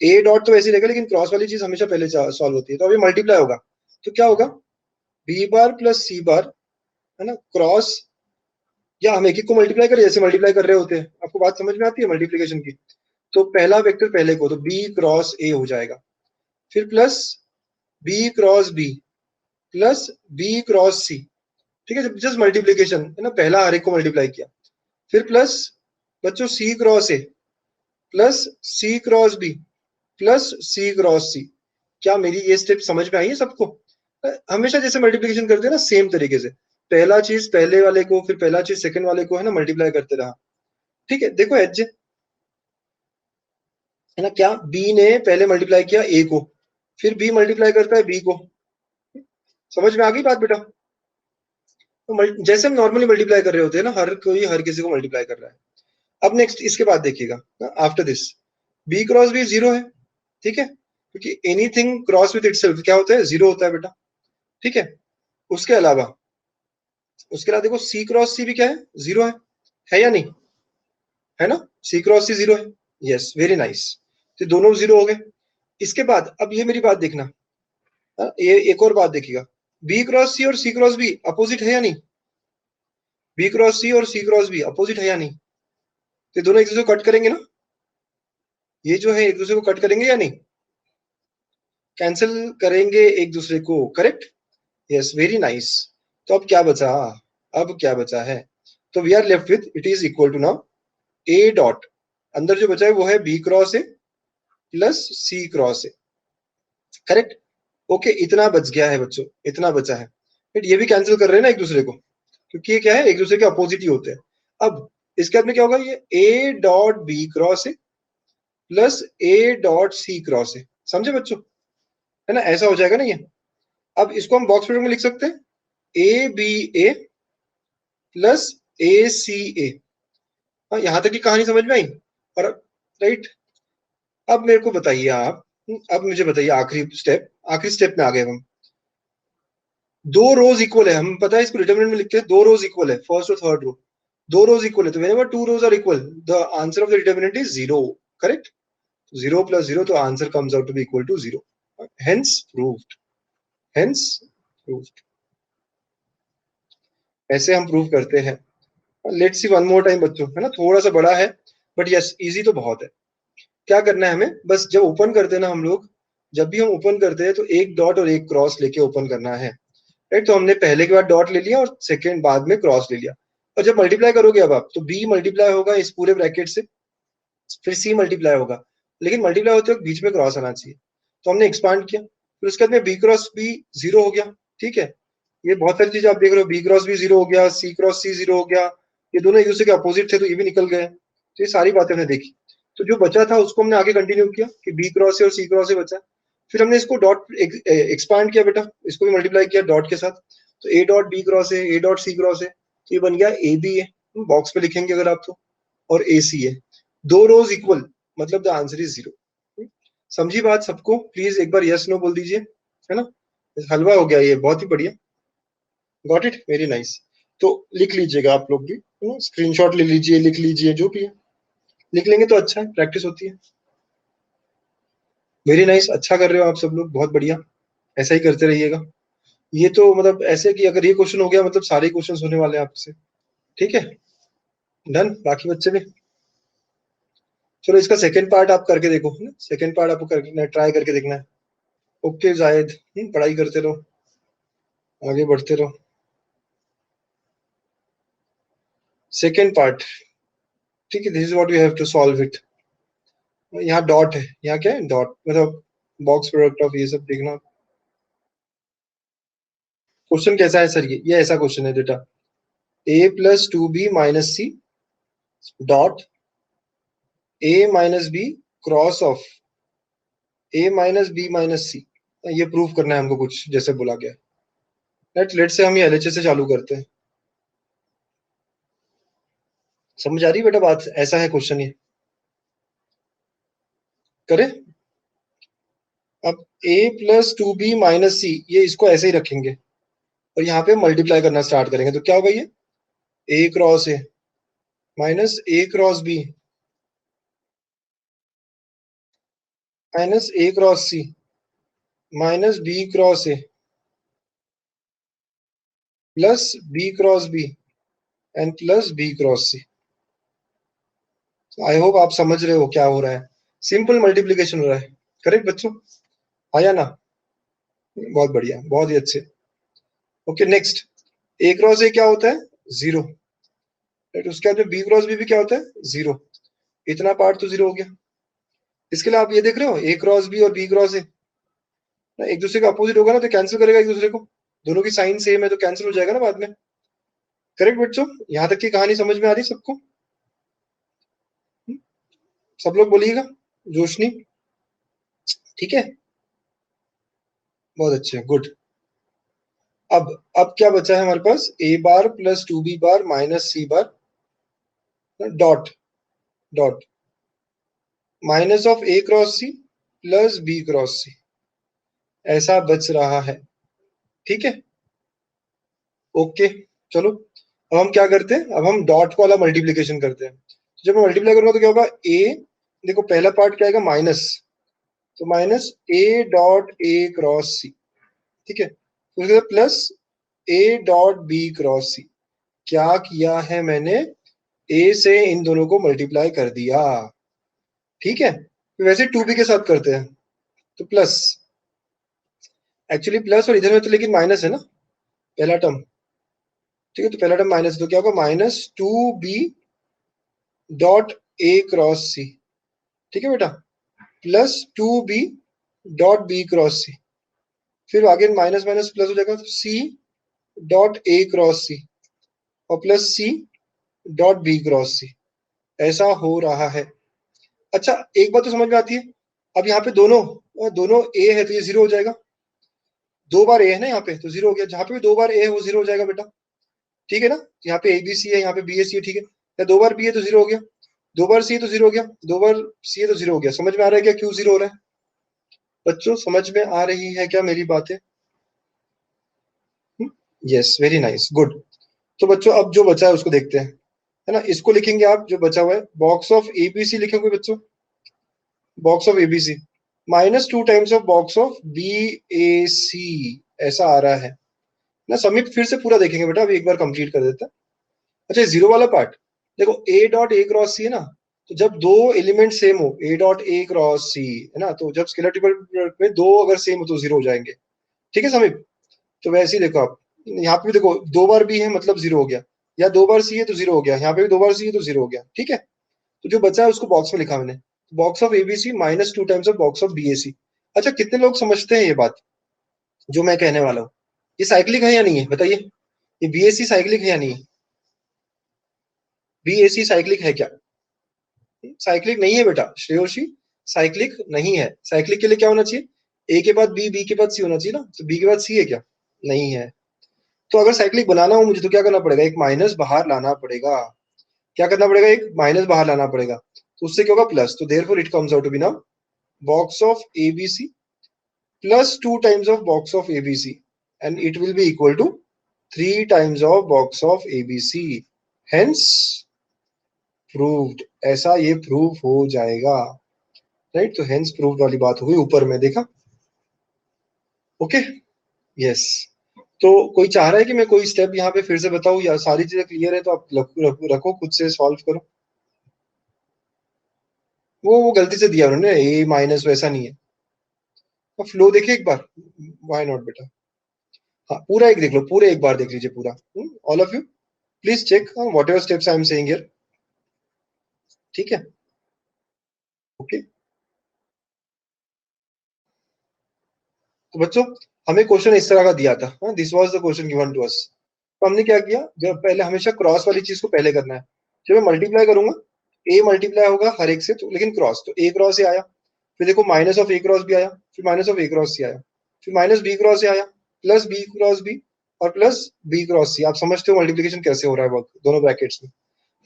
ए डॉट तो ऐसे ही रहेगा लेकिन क्रॉस वाली चीज हमेशा पहले सॉल्व होती है। तो अभी मल्टीप्लाई होगा, तो क्या होगा, बी बार प्लस सी बार, है ना, क्रॉस, या हम एक एक को मल्टीप्लाई करें जैसे मल्टीप्लाई कर रहे होते हैं, आपको बात समझ में आती है मल्टीप्लीकेशन की। तो पहला वेक्टर पहले को, तो बी क्रॉस ए हो जाएगा, फिर plus B cross b plus B cross c, ठीक है, जस्ट मल्टीप्लीकेशन है ना, पहला हर एक को मल्टीप्लाई किया, फिर प्लस बच्चों सी क्रॉस ए प्लस सी क्रॉस बी प्लस सी क्रॉस सी। क्या मेरी ये स्टेप समझ में आई है सबको? हमेशा जैसे मल्टीप्लीकेशन करते हैं ना सेम तरीके से, पहला चीज पहले वाले को, फिर पहला चीज सेकंड वाले को, है ना, मल्टीप्लाई करते रहा। ठीक है, देखो एच, है ना, क्या बी ने पहले मल्टीप्लाई किया ए को, फिर बी मल्टीप्लाई करता है बी को। समझ में आ गई बात बेटा? तो जैसे हम नॉर्मली मल्टीप्लाई कर रहे होते हैं ना, हर कोई हर किसी को मल्टीप्लाई कर रहा है। अब नेक्स्ट इसके बाद देखिएगा, after this B cross B 0 है, ठीक है, क्योंकि एनीथिंग क्रॉस विद इटसेल्फ क्या होता है, 0 होता है बेटा, ठीक है। उसके अलावा देखो सी क्रॉस सी भी क्या है, 0 है या नहीं, है ना, सी क्रॉस सी 0 है, यस वेरी नाइस। तो दोनों 0 हो गए। इसके बाद अब ये मेरी बात देखना, ये एक और बात देखिएगा, बी क्रॉस सी और सी क्रॉस बी अपोजिट है या नहीं, बी क्रॉस सी और सी क्रॉस बी अपोजिट है या नहीं? तो दोनों एक दूसरे को कट करेंगे ना, ये जो है एक दूसरे को कट करेंगे या नहीं, कैंसिल करेंगे एक दूसरे को, करेक्ट, यस वेरी नाइस। तो अब क्या बचा, अब क्या बचा है, तो we are left with it is equal to now A dot, अंदर जो बचा है वो है B cross A plus C cross A, correct. Okay, इतना बच गया है बच्चों, इतना बचा है, बट ये भी कैंसिल कर रहे हैं ना एक दूसरे को, क्योंकि ये क्या है एक दूसरे के अपोजिट ही होते हैं। अब इसके बाद में क्या होगा, ये A dot B cross A plus A dot C cross A, समझे बच्चों, है ना, ऐसा हो जाएगा ना ये। अब इसको हम बॉक्स प्रोडक्ट में लिख सकते हैं, ए बी ए प्लस ए सी ए। हाँ, यहां तक की कहानी समझ में आई? और राइट, अब मेरे को बताइए आप, अब मुझे बताइए आखिरी स्टेप में आ गए हम। दो रोज इक्वल है, हम पता है इसको डिटरमिनेंट में लिखते हैं, दो रोज इक्वल है, फर्स्ट और थर्ड रो, दो रोज इक्वल है, तो whenever two rows are equal the answer of the determinant is 0, correct. 0 plus 0, तो answer comes out to be equal to 0, hence proved, hence proved. ऐसे हम prove करते हैं। Let's see one more time बच्चों, है ना, थोड़ा सा बड़ा है बट यस इजी तो बहुत है। क्या करना है हमें, बस जब ओपन करते हैं ना हम लोग, जब भी हम ओपन करते हैं तो एक डॉट और एक क्रॉस लेके ओपन करना है, राइट। तो हमने पहले के बाद डॉट ले लिया और सेकेंड बाद में क्रॉस ले लिया। और जब मल्टीप्लाई करोगे अब आप, तो बी मल्टीप्लाई होगा इस पूरे ब्रैकेट से, फिर सी मल्टीप्लाई होगा, लेकिन मल्टीप्लाई होते वक्त बीच में क्रॉस आना चाहिए, तो हमने एक्सपांड किया, फिर उसके बाद में बी क्रॉस बी 0 हो गया, ठीक है। ये बहुत सारी चीजें आप देख रहे हो, बी क्रॉस बी जीरो हो गया, सी क्रॉस सी जीरो हो गया, ये दोनों एक दूसरे के अपोजिट थे तो ये भी निकल गए। तो ये सारी बातें हमने देखी। तो जो बचा था उसको हमने आगे कंटिन्यू किया कि बी क्रॉस से और सी क्रॉस से बचा। फिर हमने इसको डॉट एक्सपांड किया बेटा, इसको भी मल्टीप्लाई किया डॉट के साथ। तो ए डॉट बी क्रॉस है, ए डॉट सी क्रॉस है, तो ये बन गया ए बी है, बॉक्स पे लिखेंगे अगर आप तो, और ए सी है। दो रोज इक्वल, मतलब द आंसर इज जीरो। समझी बात सबको? प्लीज एक बार यस नो बोल दीजिए, है ना। हलवा हो गया ये, बहुत ही बढ़िया। Got it, very nice. तो लिख लीजिएगा आप लोग भी, स्क्रीनशॉट ले लीजिए, लिख लीजिए, जो भी है लिख लेंगे तो अच्छा है, प्रैक्टिस होती है। वेरी नाइस, अच्छा कर रहे हो आप सब लोग, बहुत बढ़िया, ऐसा ही करते रहिएगा। ये तो मतलब ऐसे कि अगर ये क्वेश्चन हो गया मतलब सारे क्वेश्चन होने वाले हैं आपसे, ठीक है। डन, बाकी बच्चे भी। चलो इसका सेकंड पार्ट आप करके देखो, सेकंड पार्ट आपको करके ट्राई करके देखना है। ओके जायद, पढ़ाई करते रहो, आगे बढ़ते रहो। सेकंड पार्ट, ठीक है, this is what you have to solve it. यहाँ डॉट है, यहाँ क्या है, डॉट मतलब बॉक्स प्रोडक्ट ऑफ ये सब देखना। क्वेश्चन कैसा है सर? ये ऐसा क्वेश्चन है बेटा, a plus two b minus c dot a minus B cross of a minus B minus c. ये प्रूव करना है हमको कुछ, जैसे बोला गया। लेट से हम ये एलएचएस से चालू करते हैं। समझ आ रही है बेटा बात? ऐसा है क्वेश्चन ये, करें। अब a plus two b minus c, ये इसको ऐसे ही रखेंगे और यहाँ पे मल्टीप्लाई करना स्टार्ट करेंगे, तो क्या होगा ये, a cross A minus A cross B minus A cross C minus B cross A plus B cross B and plus B cross C. I hope आप समझ रहे हो क्या हो रहा है। सिंपल मल्टीप्लीकेशन हो रहा है, करेक्ट बच्चों, आया ना? बहुत बढ़िया, बहुत ही अच्छे। ओके नेक्स्ट, ए क्रॉस ए क्या होता है, जीरो। उसके बाद में बी क्रॉस बी भी क्या होता है, जीरो। इतना पार्ट तो जीरो हो गया। इसके लिए आप ये देख रहे हो, ए क्रॉस बी और बी क्रॉस ए एक दूसरे का अपोजिट होगा ना, तो कैंसिल करेगा एक दूसरे को, दोनों की साइन सेम है तो कैंसिल हो जाएगा ना बाद में। करेक्ट बच्चों, यहाँ तक की कहानी समझ में आ रही सबको? सब लोग बोलिएगा, जोशनी, ठीक है, बहुत अच्छे, गुड। अब क्या बचा है हमारे पास, a bar plus two b bar minus c bar dot dot minus of a cross c plus B cross c, ऐसा बच रहा है, ठीक है। ओके चलो, अब हम क्या करते हैं, अब हम डॉट वाला मल्टीप्लीकेशन करते हैं। तो जब मैं मल्टीप्लाई करूंगा तो क्या होगा, ए, देखो पहला पार्ट क्या आएगा, माइनस, तो minus a dot A cross c, ठीक है, तो उसके बाद प्लस ए डॉट बी क्रॉस सी। क्या किया है मैंने, ए से इन दोनों को मल्टीप्लाई कर दिया, ठीक है। तो वैसे टू बी के साथ करते हैं, तो प्लस, एक्चुअली प्लस और इधर में तो लेकिन माइनस है ना, पहला टर्म, ठीक है, तो पहला टर्म माइनस, तो क्या होगा, माइनस टू बी डॉट ए क्रॉस सी, ठीक है बेटा, plus two b dot B cross सी। फिर आगे माइनस माइनस प्लस हो जाएगा, तो सी डॉट ए क्रॉस सी और plus c dot B cross c, ऐसा हो रहा है। अच्छा एक बात तो समझ में आती है, अब यहाँ पे दोनों दोनों ए है तो ये जीरो हो जाएगा, दो बार ए है ना यहाँ पे, तो जीरो हो गया, जहां पे भी दो बार ए है वो जीरो हो जाएगा बेटा, ठीक है ना। यहाँ पे ए बी सी है, यहाँ पे बी ए सी है, ठीक है, या दो बार बी है तो जीरो हो गया, दो बार सी है तो जीरो हो गया, दो बार सी है तो जीरो हो गया। समझ में आ रहा है क्या क्यों जीरो हो रहा है? बच्चों समझ में आ रही है क्या मेरी बातें? Yes, very nice, good. तो बच्चों अब जो बचा है उसको देखते हैं, है ना। इसको लिखेंगे आप, जो बचा हुआ है, बॉक्स ऑफ एबीसी लिखोगे बच्चों, box of ABC minus two times of box of b a c, ऐसा आ रहा है ना। समीप फिर से पूरा देखेंगे बेटा, अभी एक बार कंप्लीट कर देते हैं। अच्छा जीरो वाला पार्ट, देखो ए डॉट ए क्रॉस सी है ना, तो जब दो एलिमेंट सेम हो, ए डॉट ए क्रॉस सी है ना, तो जब स्केलर ट्रिपल में दो अगर सेम हो तो जीरो हो जाएंगे, ठीक है समीप। तो वैसे ही देखो आप, यहाँ पे भी देखो दो बार बी है मतलब जीरो हो गया, या दो बार सी है तो जीरो हो गया, यहाँ पे भी दो बार सी है तो जीरो हो गया, ठीक है। तो जो बचा है उसको बॉक्स में लिखा मैंने, box of ABC minus two times of box of BAC. अच्छा कितने लोग समझते हैं ये बात जो मैं कहने वाला हूँ, ये साइक्लिक है या नहीं है बताइए, ये बीएससी साइक्लिक है या नहीं है? बीएससी साइक्लिक है क्या? साइक्लिक नहीं है बेटा श्रेयोशी, साइक्लिक नहीं है। साइक्लिक के लिए क्या होना चाहिए, ए के बाद बी, बी के बाद सी होना चाहिए ना, तो बी के बाद सी है क्या? नहीं है। तो अगर साइक्लिक बनाना हो मुझे तो क्या करना पड़ेगा, एक माइनस बाहर लाना पड़ेगा। क्या करना पड़ेगा, एक माइनस बाहर लाना पड़ेगा, तो उससे क्या होगा प्लस, तो therefore it comes out to be now box of ABC plus 2 times of box of ABC and it will be equal to 3 times of box of ABC, hence proved. ऐसा ये प्रूव हो जाएगा, right. तो hence proved वाली बात हो गई ऊपर में, देखा? Okay, yes. तो कोई चाह रहा है कि मैं कोई स्टेप यहाँ पे फिर से बताऊं, या सारी चीजें क्लियर है तो आप रखो खुद से सॉल्व करो। वो गलती से दिया उन्होंने ए माइनस, वैसा नहीं है। तो फ्लो देखिए एक बार, व्हाई नॉट बेटा। हाँ पूरा एक देख लो, पूरे एक बार देख लीजिए पूरा, all of you please check whatever steps I am saying here, ठीक है? ओके, तो बच्चों हमें क्वेश्चन इस तरह का दिया था, this was the question given to us. तो हमने क्या किया, जब पहले हमेशा क्रॉस वाली चीज को पहले करना है। जब मैं मल्टीप्लाई करूंगा, ए मल्टीप्लाई होगा हर एक से, तो लेकिन क्रॉस, तो ए क्रॉस से आया, फिर देखो माइनस ऑफ ए क्रॉस भी आया, फिर माइनस ऑफ ए क्रॉस से आया, फिर माइनस बी क्रॉस से आया, प्लस बी क्रॉस बी, और प्लस बी क्रॉस सी। आप समझते हो मल्टीप्लीकेशन कैसे हो रहा है वर्क दोनों ब्रैकेट्स में।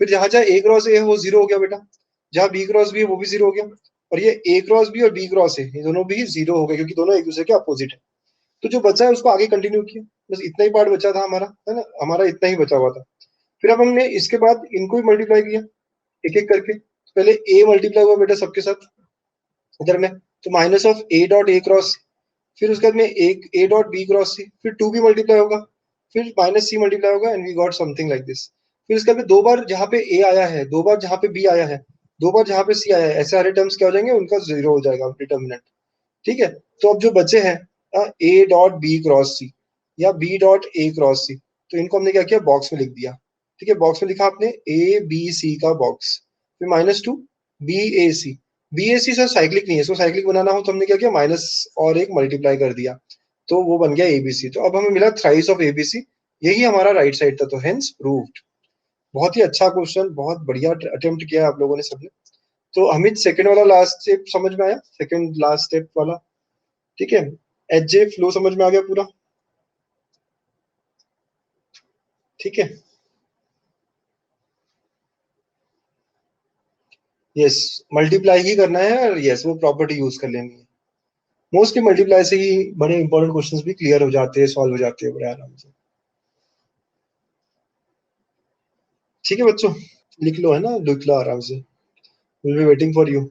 फिर जहां जहां ए क्रॉस ए है वो जीरो हो गया बेटा, जहां बी क्रॉस बी है वो भी जीरो हो गया, और ये ए क्रॉस बी और बी क्रॉस है ये दोनों भी जीरो हो गए, क्योंकि दोनों एक दूसरे के अपोजिट है। तो जो बचा है उसको आगे कंटिन्यू किया, बस इतना ही पार्ट बचा था हमारा, है ना, हमारा इतना ही बचा हुआ था। फिर अब हमने इसके बाद इनको भी मल्टीप्लाई किया एक एक करके। पहले ए मल्टीप्लाई हुआ बेटा सबके साथ इधर में, तो minus of A dot A cross, फिर उसके बाद में एक ए डॉट बी क्रॉस सी, फिर टू भी मल्टीप्लाई होगा, फिर माइनस सी मल्टीप्लाई होगा, and we got something like this. फिर उसके बाद दो बार जहाँ पे ए आया है, दो बार जहाँ पे बी आया है, दो बार जहाँ पे सी आया है, ऐसे सारे टर्म्स क्या हो जाएंगे, उनका जीरो हो जाएगा डिटर्मिनेंट, ठीक है? तो अब जो बचे हैं ए डॉट बी क्रॉस सी या बी डॉट ए क्रॉस सी, तो इनको हमने क्या किया, बॉक्स में लिख दिया, ठीक है? बॉक्स में लिखा आपने ए बी सी का बॉक्स, फिर minus two B a C. B a C sir cyclic नहीं है, इसको साइक्लिक बनाना हो तो हमने क्या किया, माइनस और एक मल्टीप्लाई कर दिया, तो वो बन गया एबीसी। तो अब हमें मिला थ्राइस ऑफ एबीसी, यही हमारा राइट साइड था, तो हेंस प्रूव्ड। बहुत ही अच्छा क्वेश्चन, बहुत बढ़िया अटेम्प्ट किया आप लोगों ने सबने। तो अमित सेकंड वाला लास्ट स्टेप समझ में आया, सेकंड लास्ट स्टेप वाला, ठीक है? एच जे फ्लो समझ में आ गया पूरा, ठीक है? यस, मल्टीप्लाई ही करना है, और यस वो प्रॉपर्टी यूज कर लेनी है। मोस्टली मल्टीप्लाई से ही बड़े इंपॉर्टेंट क्वेश्चंस भी क्लियर हो जाते हैं, सॉल्व हो जाते हैं बड़े आराम से, ठीक है बच्चों? लिख लो, है ना, लिख लो आराम से, will be waiting for you.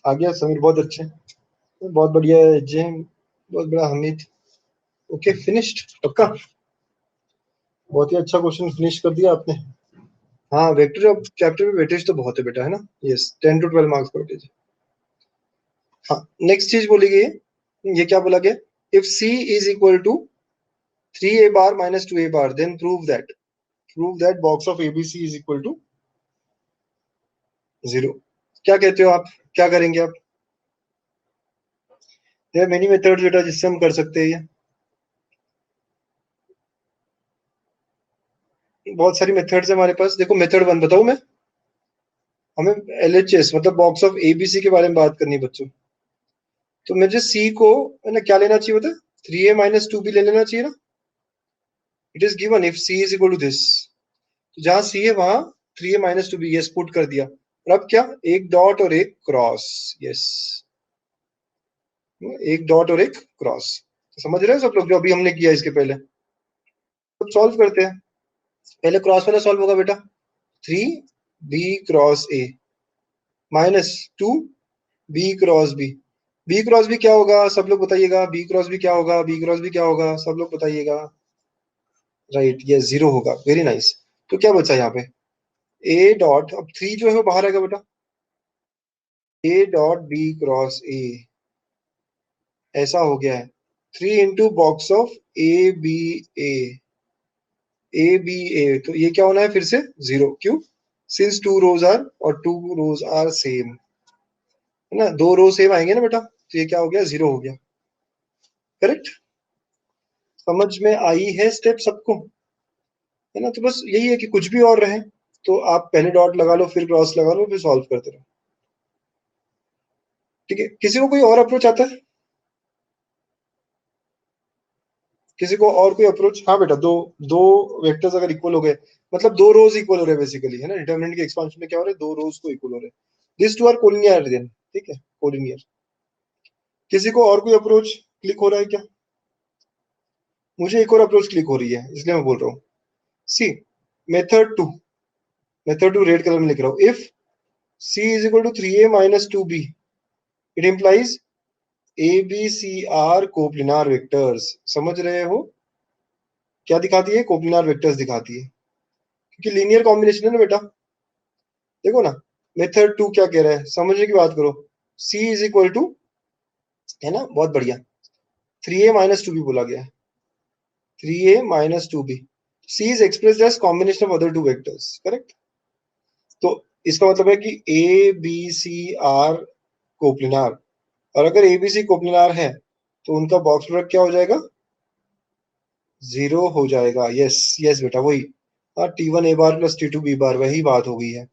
आ गया समीर, बहुत अच्छे, बहुत बढ़िया है जे, बहुत बड़ा हमीद। ओके फिनिश्ड पक्का, बहुत ही अच्छा क्वेश्चन फिनिश कर दिया आपने। हाँ वेक्टर ऑफ चैप्टर में वेटेज तो बहुत है बेटा, है ना? यस 10 to 12 मार्क्स पर वेटेज। हाँ नेक्स्ट चीज बोली गई है, ये क्या बोला गया, if C is equal to 3a bar minus 2a bar then prove that box of ABC is equal to 0। क्या कहते हो आप, क्या करेंगे आप? देयर मेनी मेथड्स बेटा जिससे हम कर सकते हैं ये, बहुत सारी मेथड्स है हमारे पास। देखो मेथड वन बताऊं मैं, हमें एलएचएस मतलब बॉक्स ऑफ एबीसी के बारे में बात करनी है बच्चों। तो मुझे सी को, है ना, क्या लेना चाहिए बता, 3a माइनस 2b ले लेना चाहिए ना। It is given if C is equal to this, तो जहां सी है वहां 3a minus 2b, yes put कर दिया। और अब क्या, एक डॉट और एक क्रॉस, यस एक डॉट और एक क्रॉस। तो समझ रहे हैं सब लोग जो अभी हमने किया इसके पहले? तो सॉल्व करते हैं, पहले क्रॉस वाला सॉल्व होगा बेटा, 3b cross A minus 2b cross B. B cross B क्या होगा सब लोग बताइएगा, बी क्रॉस बी क्या होगा, बी क्रॉस बी क्या होगा सब लोग बताइएगा। राइट, ये जीरो होगा, वेरी नाइस। तो क्या बचा यहाँ पे, ए डॉट, अब थ्री जो है वो बाहर आएगा बेटा, a dot B cross a, ऐसा हो गया है। 3 into box of A b a, a b a, तो ये क्या होना है फिर से जीरो, क्यों, सिंस टू रोज आर और टू रोज आर सेम, है ना, दो रो सेम आएंगे ना बेटा, तो ये क्या हो गया, जीरो हो गया। करेक्ट? समझ में आई है स्टेप सबको, है ना? तो बस यही है कि कुछ भी और रहे तो आप पहले डॉट लगा लो, फिर क्रॉस लगा लो, फिर सॉल्व करते रहो। ठीक है, किसी को कोई और अप्रोच आता है? किसी को और कोई अप्रोच? हाँ बेटा, दो दो वेक्टर्स अगर इक्वल हो गए, मतलब दो रोज इक्वल हो रहे हैं बेसिकली, है ना? डिटरमिनेंट के एक्सपांशन में क्या हो रहा है, दो रोज को इक्वल हो रहे हैं। This two are collinear then, ठीक है, कोलिनियर। किसी को और कोई अप्रोच क्लिक हो रहा है क्या? मुझे एक और अप्रोच क्लिक हो रही है, इसलिए मैं बोल रहा हूँ। See method two, method two red colour में लिख रहा हूँ। If C is equal to 3A minus 2B, it implies A, B, C are coplanar vectors। समझ रहे हो? क्या दिखाती है? कोप्लिनार वेक्टर्स दिखाती है, क्योंकि लीनियर कॉम्बिनेशन है ना बेटा। देखो ना, मेथड टू क्या कह रहा है, समझने की बात करो। C इज इक्वल टू, है ना, बहुत बढ़िया, 3A माइनस 2B बोला गया है, 3A minus 2B। C is expressed as combination of other two vectors, correct? तो इसका मतलब है कि A, B, C आर कोप्लिनार, और अगर ABC कोप्लिनार है तो उनका बॉक्स प्रोडक्ट क्या हो जाएगा? 0 हो जाएगा। यस यस बेटा, वही। हाँ, T1 A bar plus T2 B bar, वही बात हो गई है।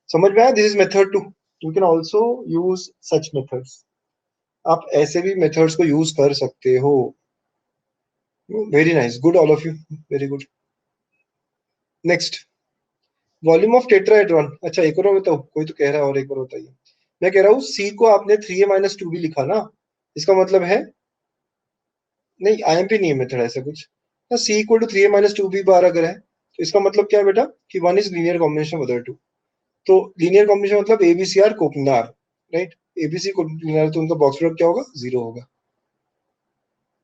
समझ में आया? This is method two. You can also use such methods. आप ऐसे भी मेथड्स को यूज कर सकते हो। Very nice, good all of you, very good. Next, volume of tetrahedron. अच्छा, एक और बताओ, कोई तो कह रहा है और एक बार बताइए। मैं कह रहा हूँ सी को आपने 3A माइनस 2B लिखा ना, इसका मतलब है, नहीं आईएमपी नहीं है मेथड ऐसा कुछ ना। C equal to 3A minus 2B bar अगर है तो इसका मतलब क्या है बेटा, कि one is linear combination of other two. तो लीनियर कॉम्बिनेशन मतलब ABC are coplanar, right? ABC coplanar, तो उनका बॉक्स प्रोडक्ट क्या होगा? 0 होगा।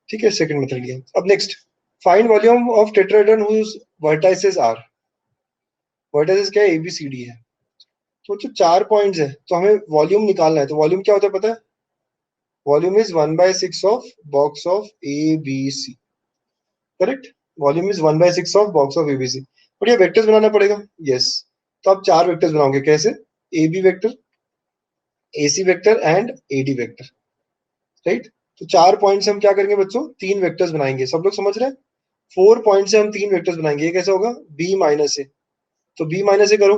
ठीक है, सेकंड मेथड ये। अब next, find volume of tetrahedron whose vertices are. Vertices क्या है? एबीसीडी है। तो जो 4 पॉइंट्स है तो हमें वॉल्यूम निकालना है। तो वॉल्यूम क्या होता है पता है? Volume is 1/6 of box of A B C, correct? Volume is 1/6 of box of ABC. But ये वेक्टर्स बनाना पड़ेगा। यस, तो आप 4 वेक्टर्स बनाओगे। कैसे? A B vector, AC vector and AD vector, right? तो 4 पॉइंट से हम क्या करेंगे बच्चों? 3 वेक्टर्स बनाएंगे। सब लोग समझ रहे हैं? 4 पॉइंट से हम 3 वेक्टर्स बनाएंगे। ये कैसे होगा? B माइनस ए। तो B माइनस ए करो,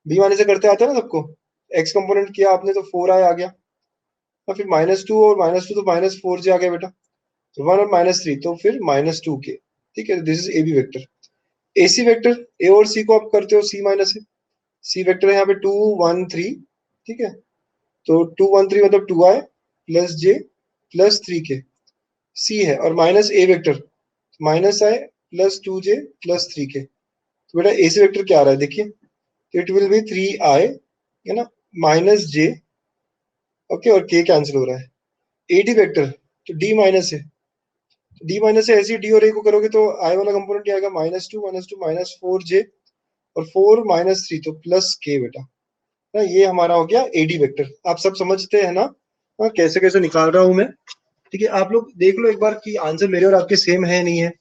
B माइनस ए करते आते हैं ना सबको। एक्स कंपोनेंट किया आपने तो 4i आ गया, और फिर -2 और -2 तो -4j आ गया बेटा। तो 1 और -3 तो फिर -2k। ठीक है, this is AB vector. AC vector, A और C को आप करते हो C माइनस ए। C वेक्टर है यहाँ पे 2 1 3, ठीक है? तो 2 1 3 मतलब 2i plus j plus 3k, C है। और minus A vector, -i plus 2j plus 3k। तो बेटा AC वेक्टर क्या आ रहा है देखिए, तो इट विल बी 3i, है ना, माइनस j, ओके, और k कैंसिल हो रहा है। AD वेक्टर, तो D माइनस है, D माइनस है, ऐसे डी और a को करोगे तो i वाला कंपोनेंट आएगा -2 -4j, और 4 -3 तो प्लस k बेटा ना। ये हमारा हो गया AD वेक्टर। आप सब समझते हैं ना? हाँ, कैसे कैसे निकाल रहा हूं मैं। ठीक है, आप लोग देख लो एक बार कि आंसर मेरे और आपके सेम है नहीं है।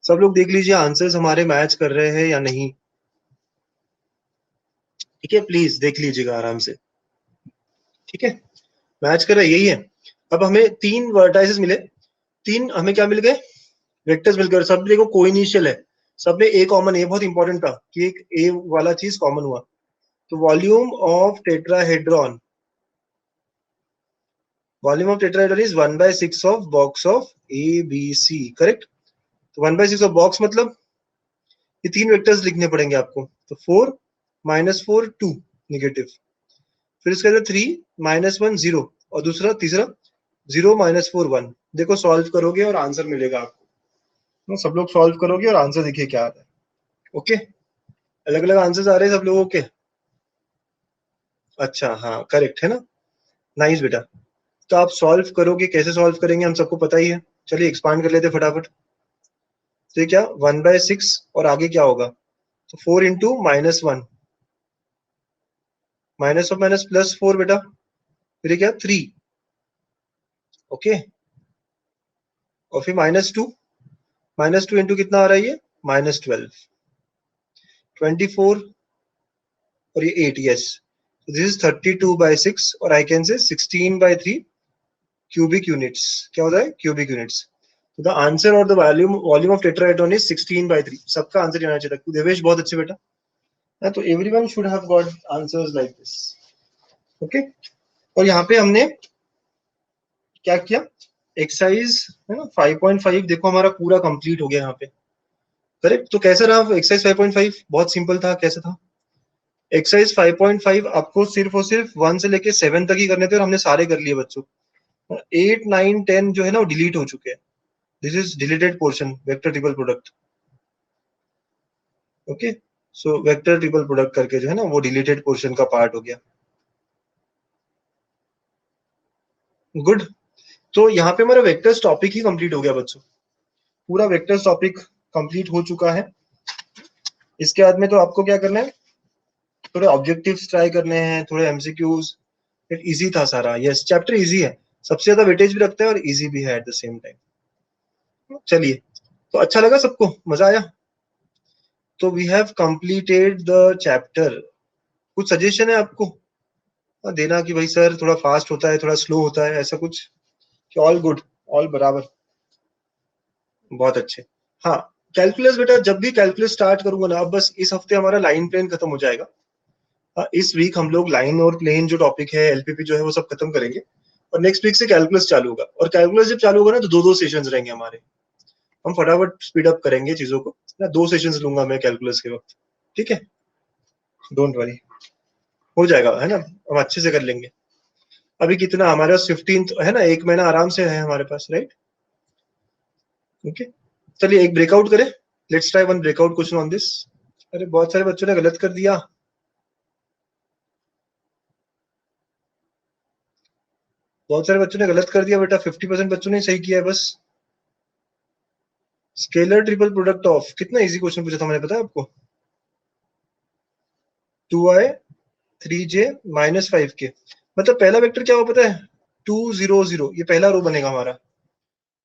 सब लोग देख लीजिए आंसर्स हमारे मैच कर रहे हैं या नहीं। ठीक है, प्लीज देख लीजिएगा आराम से। ठीक है, मैच कर रहा है, यही है। अब हमें 3 वर्टाइसेस मिले, 3 हमें क्या मिल गए? वेक्टर्स मिल गए, और सब देखो कोइनिशियल है, सब में ए कॉमन है। बहुत इंपॉर्टेंट था कि एक ए वाला चीज कॉमन हुआ। तो volume of tetrahedron, volume of tetrahedron is 1/6 of box of A B C, correct? तो 1/6 ऑफ बॉक्स मतलब ये 3 वेक्टर्स लिखने पड़ेंगे आपको। तो 4 -4 2 निगेटिव, फिर इसके अंदर 3 -1 0, और दूसरा तीसरा 0 -4 1। देखो सॉल्व करोगे और आंसर मिलेगा आपको। तो सब लोग सॉल्व करोगे और आंसर देखिए क्या आता है। ओके, अलग अलग आंसर्स आ रहे हैं सब लोगों के। अच्छा, हाँ करेक्ट है ना। नाइस बेटा। तो आप सॉल्व करोगे, कैसे सॉल्व करेंगे हम सबको पता ही है। चलिए एक्सपांड कर लेते फटाफट। तो ये क्या 1/6, और आगे क्या होगा? तो 4 इंटू -1, माइनस ऑफ माइनस +4 बेटा, फिर क्या 3, ओके, और फिर -2 इंटू कितना आ रहा है ये? -12, 24, और ये 8। यस, दिस इज 32/6, और I can say 16/3, cubic units. क्या होता है? Cubic units. So the answer or the volume of tetrahedron is 16/3. सबका आंसर आना चाहिए था। देवेश बहुत अच्छे बेटा। तो everyone should have got answers like this. Okay? और यहाँ पे हमने क्या किया? एक्सरसाइज है ना 5.5 देखो हमारा पूरा कंप्लीट हो गया यहाँ पे। करेक्ट? तो कैसा रहा एक्सरसाइज 5.5? बहुत सिंपल था। कैसा था? एक्सरसाइज 5.5 आपको सिर्फ और सिर्फ 1 से लेके 7 तक ही करने थे और हमने सारे कर लिए बच्चों। 8, 9, 10 जो है ना वो डिलीट हो चुके हैं। This is deleted portion, vector triple product. Okay, so vector triple product करके जो है ना वो डिलीटेड पोर्शन का पार्ट हो गया। गुड। तो यहाँ पे हमारा वेक्टर्स टॉपिक ही कंप्लीट हो गया बच्चों। पूरा वेक्टर्स टॉपिक कंप्लीट हो चुका है। इसके बाद में तो आपको क्या करना है? थोड़े ऑब्जेक्टिव्स ट्राई करने हैं, थोड़े एमसीक्यूज। इजी था सारा। यस, चैप्टर इजी है, सबसे ज्यादा वेटेज भी रखता है और इजी भी है एट द सेम टाइम। चलिए, तो अच्छा लगा सबको? मजा आया? तो we have completed the chapter. कुछ सजेशन है आपको देना कि भाई सर थोड़ा फास्ट होता है, थोड़ा स्लो होता है, ऐसा कुछ? कि ऑल गुड, ऑल बराबर? बहुत अच्छे। हाँ, कैलकुलस बेटा जब भी कैलकुलस स्टार्ट करूंगा ना, अब बस इस हफ्ते हमारा लाइन प्लेन खत्म हो जाएगा। इस वीक हम लोग लाइन और प्लेन जो टॉपिक है, एलपीपी जो है वो सब खत्म करेंगे और नेक्स्ट वीक से कैलकुलस चालू होगा। और कैलकुलस जब चालू होगा ना तो दो सेशंस रहेंगे हमारे। हम फटाफट स्पीड अप करेंगे चीजों को ना। 2 सेशंस लूंगा मैं कैलकुलस के वक्त। ठीक है, डोंट वरी, हो जाएगा है ना, हम अच्छे से कर लेंगे। अभी कितना हमारे पास 15 है ना, 1 महीना आराम से है हमारे पास, राइट? ओके, चलिए एक ब्रेकआउट करें। Let's try one breakout question on this. अरे बहुत सारे बच्चों ने गलत कर दिया। बहुत सारे बच्चों ने गलत कर दिया बेटा। 50% बच्चों ने सही किया है बस। स्केलर ट्रिपल प्रोडक्ट ऑफ, कितना इजी क्वेश्चन पूछा था मैंने, पता है आपको? 2i 3j -5k। मतलब पहला वेक्टर क्या हुआ पता है? 2 0 0, ये पहला रो बनेगा हमारा।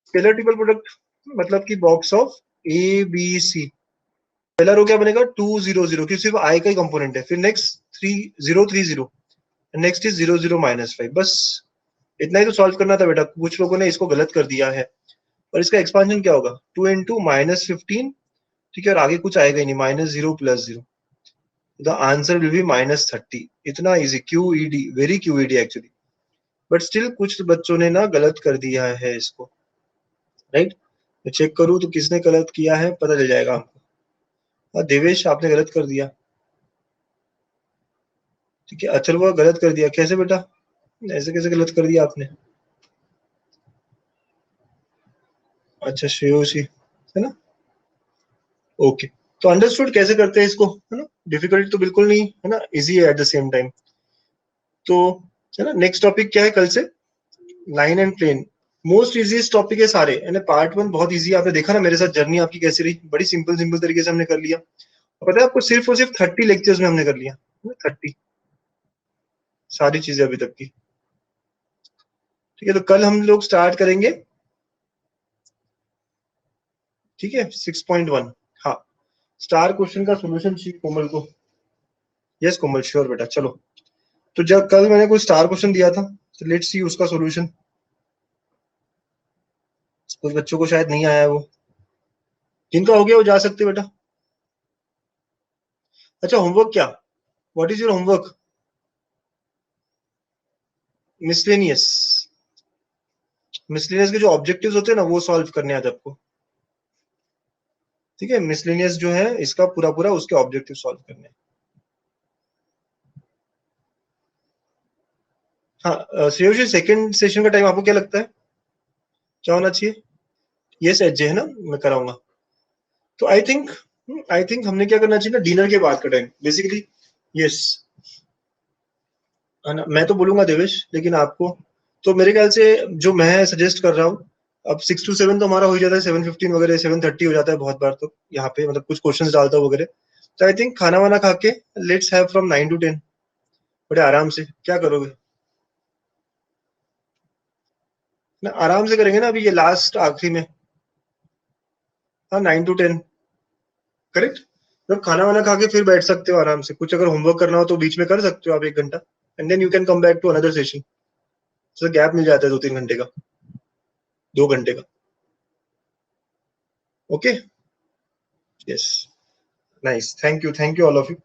स्केलर ट्रिपल प्रोडक्ट मतलब कि box of A B C. पहला रो क्या बनेगा? 2 0 0, क्योंकि सिर्फ आई का ही कंपोनेंट है। फिर नेक्स्ट 3 0 3 0, नेक्स्ट इज 0 0 -5। बस इतना ही तो सॉल्व करना था बेटा। कुछ लोगों ने इसको गलत कर दिया है। और इसका एक्सपांशन क्या होगा? 2 into -15। ठीक है, और आगे कुछ आएगा ही नहीं, -0 + 0। The answer will be -30। इतना easy, QED, very QED actually. But still कुछ बच्चों ने ना गलत कर दिया है इसको, राइट? मैं चेक करूं तो किसने गलत किया है पता चल जाएगा हमको। देवेश आपने गलत कर दिया। ठीक है, अचल वो गलत कर दिया। कैसे बेटा, ऐसे कैसे गलत कर दिया आपने? अच्छा, श्रेयोशी है ना? ओके, तो अंडरस्टूड कैसे करते हैं इसको, है ना? डिफिकल्ट तो बिल्कुल नहीं है ना, इजी है एट द सेम टाइम। तो है ना, नेक्स्ट टॉपिक क्या है कल से? Line and plane. Most easiest topic है सारे, है ना। पार्ट 1 बहुत इजी, आपने देखा ना मेरे साथ जर्नी आपकी कैसी रही, बड़ी सिंपल सिंपल तरीके से हमने कर लिया। पता है आपको, सिर्फ और सिर्फ 30 लेक्चर्स में हमने कर लिया, 30 सारी चीजें अभी तक की। ठीक है, तो कल हम लोग स्टार्ट करेंगे। ठीक है, 6.1। हाँ, स्टार क्वेश्चन का सोल्यूशन चाहिए कोमल को। यस कोमल, श्योर बेटा। चलो, तो जब कल मैंने कोई स्टार क्वेश्चन दिया था, तो लेट्स सी उसका सोल्यूशन। कुछ बच्चों को शायद नहीं आया है वो। जिनका हो गया वो जा सकते बेटा। अच्छा, होमवर्क क्या? What is your homework? Miscellaneous. Miscellaneous के जो ऑब्जेक्टिव्स होते हैं ना वो सॉल्व करने आज आपको। ठीक है, मिसलेनियस जो है इसका पूरा पूरा उसके ऑब्जेक्टिव सॉल्व करने। हाँ श्रेयोशी, सेकंड सेशन का टाइम आपको क्या लगता है क्या होना चाहिए? यस एच जे है ना, मैं कराऊंगा। तो आई थिंक हमने क्या करना चाहिए ना, डिनर के बाद का टाइम बेसिकली। यस, है ना। मैं तो बोलूंगा देवेश, लेकिन आपको तो मेरे ख्याल से जो मैं सजेस्ट कर रहा हूँ, अब 6 to 7 तो हमारा हो ही जाता है, 7:15 वगैरह 7:30 हो जाता है बहुत बार। तो यहाँ पे मतलब कुछ क्वेश्चंस डालता हूँ वगैरह। तो आई थिंक खाना वाना खा के लेट्स हैव फ्रॉम 9 to 10, बड़े आराम से। क्या करोगे ना? आराम से करेंगे ना, अभी ये लास्ट आखिरी में। हाँ, 9 to 10, करेक्ट। जब खाना वाना खा के फिर बैठ सकते हो आराम से। कुछ अगर होमवर्क करना हो तो बीच में कर सकते हो आप 1 घंटा, and then you can come back to another session. तो गैप मिल जाता है 2-3 घंटे का, 2 घंटे का। Okay, yes, nice, thank you all of you.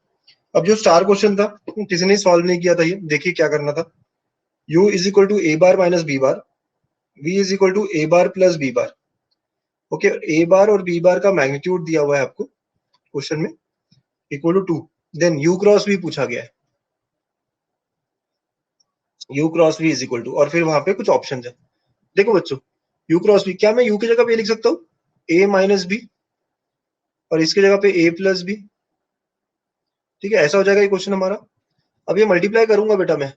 अब जो स्टार क्वेश्चन था किसी ने सॉल्व नहीं किया था, ये देखिए क्या करना था। u is equal to a bar minus b bar, v is equal to a bar plus b bar. Okay, a bar और बी बार का मैग्नीट्यूड दिया हुआ है आपको क्वेश्चन में, equal to 2। Then u cross v पूछा गया है, u cross v is equal to, और फिर वहां पे कुछ ऑप्शन है। देखो बच्चों, u क्रॉस v, क्या मैं u की जगह पे लिख सकता हूँ a माइनस बी और इसकी जगह पे a प्लस बी? ठीक है, ऐसा हो जाएगा ये क्वेश्चन हमारा। अब ये मल्टीप्लाई करूंगा बेटा मैं,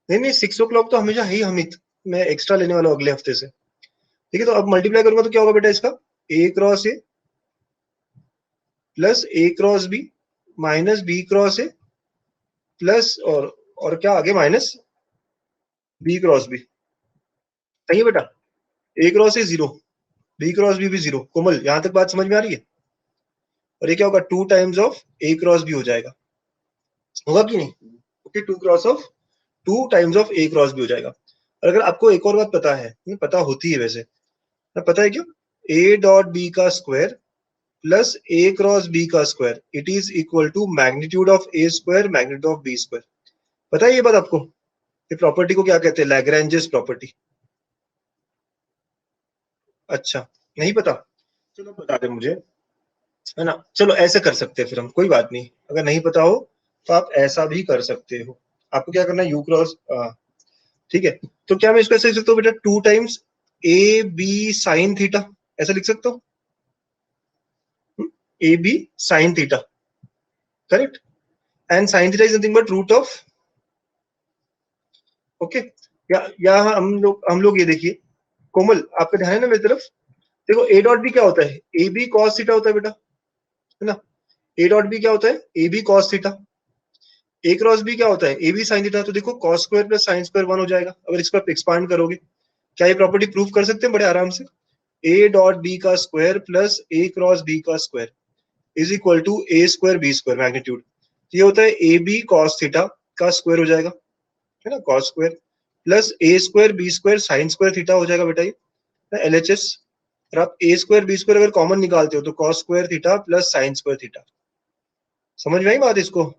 नहीं 6 o'clock तो हमेशा है ही हमित, मैं एक्स्ट्रा लेने वाला हूँ अगले हफ्ते से। ठीक है, तो अब मल्टीप्लाई करूंगा तो क्या होगा बेटा इसका, a cross A plus a cross B minus b cross A plus और क्या आगे माइनस b क्रॉस बी। सही है बेटा, a cross A 0, b cross B भी 0। कोमल, यहां तक बात समझ में आ रही है? और ये क्या होगा, 2 times of a cross B हो जाएगा, होगा कि नहीं? Okay, 2 times of a cross B हो जाएगा। और अगर आपको एक और बात पता है, पता होती है वैसे, पता है क्या, a डॉट b का square plus a cross b का square, it is equal to magnitude of a square magnitude of b square. पता है ये बात आपको? ये प्रॉपर्टी को क्या कहते हैं, लैग्रेंजेस प्रॉपर्टी। अच्छा, नहीं पता? चलो बता दे मुझे, है ना। चलो ऐसे कर सकते हैं फिर हम, कोई बात नहीं, अगर नहीं पता हो तो आप ऐसा भी कर सकते हो। आपको क्या करना है, u क्रॉस, ठीक है, तो क्या मैं इसको ऐसे लिख सकता हूँ बेटा, 2 times A B sine theta, ऐसा लिख सकता हूँ, A B sine theta, correct. And sine theta is nothing but root of, okay. या हम लोग ये देखिए, कोमल आपका ध्यान है ना मेरी तरफ, देखो ए डॉट बी क्या होता है, ए बी कॉस थीटा होता है बेटा, है ना। ए डॉट बी क्या होता है, A B cos theta. A cross B क्या होता है, ए बी साइन थीटा। तो देखो cos square plus sine square 1 हो जाएगा अगर इसको आप एक्सपांड करोगे। क्या ये प्रॉपर्टी प्रूव कर सकते हैं बड़े आराम से, ए डॉट बी का square plus a cross b का square is equal to a square b square magnitude. ये होता है ए बी कॉस थीटा का स्क्वायर हो जाएगा, है ना, cos square plus a square b square sine square theta हो जाएगा बेटा, ये एलएचएस। और आप ए स्क्वायर बी स्क्वायर अगर कॉमन निकालते हो तो cos square theta plus sine square theta. समझ में आई बात इसको?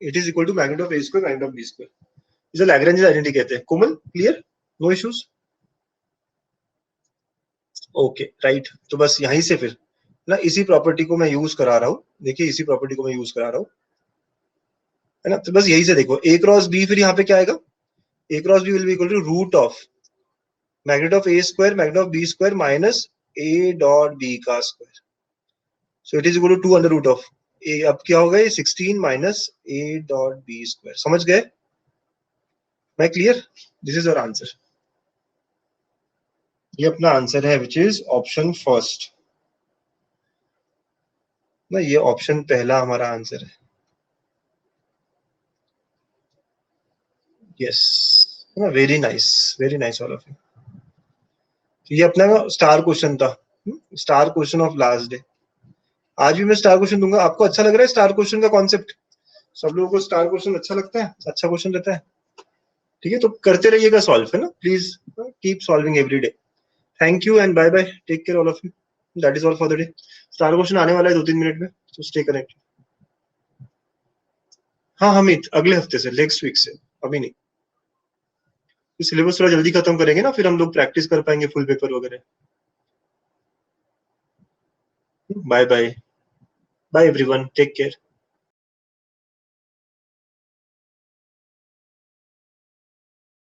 It is equal to magnitude of a square magnitude of b square, इसे लैग्रेंज आइडेंटिटी कहते हैं। Komal, clear, no issues? Okay, right. तो बस यहीं से फिर ना इसी प्रॉपर्टी को मैं यूज करा रहा हूँ, देखिए इसी प्रॉपर्टी को मैं यूज करा रहा हूँ, है ना। तो बस यही से देखो, ए क्रॉस बी, फिर यहाँ पे क्या आएगा, a cross b will be equal to root of magnitude of a square magnitude of b square minus a dot b का square. So it is equal to 2 under root of a. अब क्या होगा, ये 16 minus a dot b square. समझ गए? मैं clear? This is your answer. ये अपना आंसर है विच इज ऑप्शन फर्स्ट ना, ये ऑप्शन पहला हमारा आंसर है। Yes, very nice all of you. ये अपना स्टार क्वेश्चन था, star question of last day. आज भी मैं स्टार क्वेश्चन दूंगा। आपको अच्छा लग रहा है स्टार क्वेश्चन का कॉन्सेप्ट? सब लोगों को स्टार क्वेश्चन अच्छा लगता है, अच्छा क्वेश्चन रहता है? ठीक है, तो करते रहिएगा सॉल्व, है ना, please keep solving every day. Thank you and bye bye, take care all of you, that is all for the day. Star question आने वाला है 2-3 मिनट में, तो स्टे कनेक्टेड। हाँ हमित, अगले हफ्ते से, नेक्स्ट वीक से, अभी नहीं। सिलेबस थोड़ा जल्दी खत्म करेंगे ना, फिर हम लोग प्रैक्टिस कर पाएंगे फुल पेपर वगैरह। Bye bye, bye everyone, take care.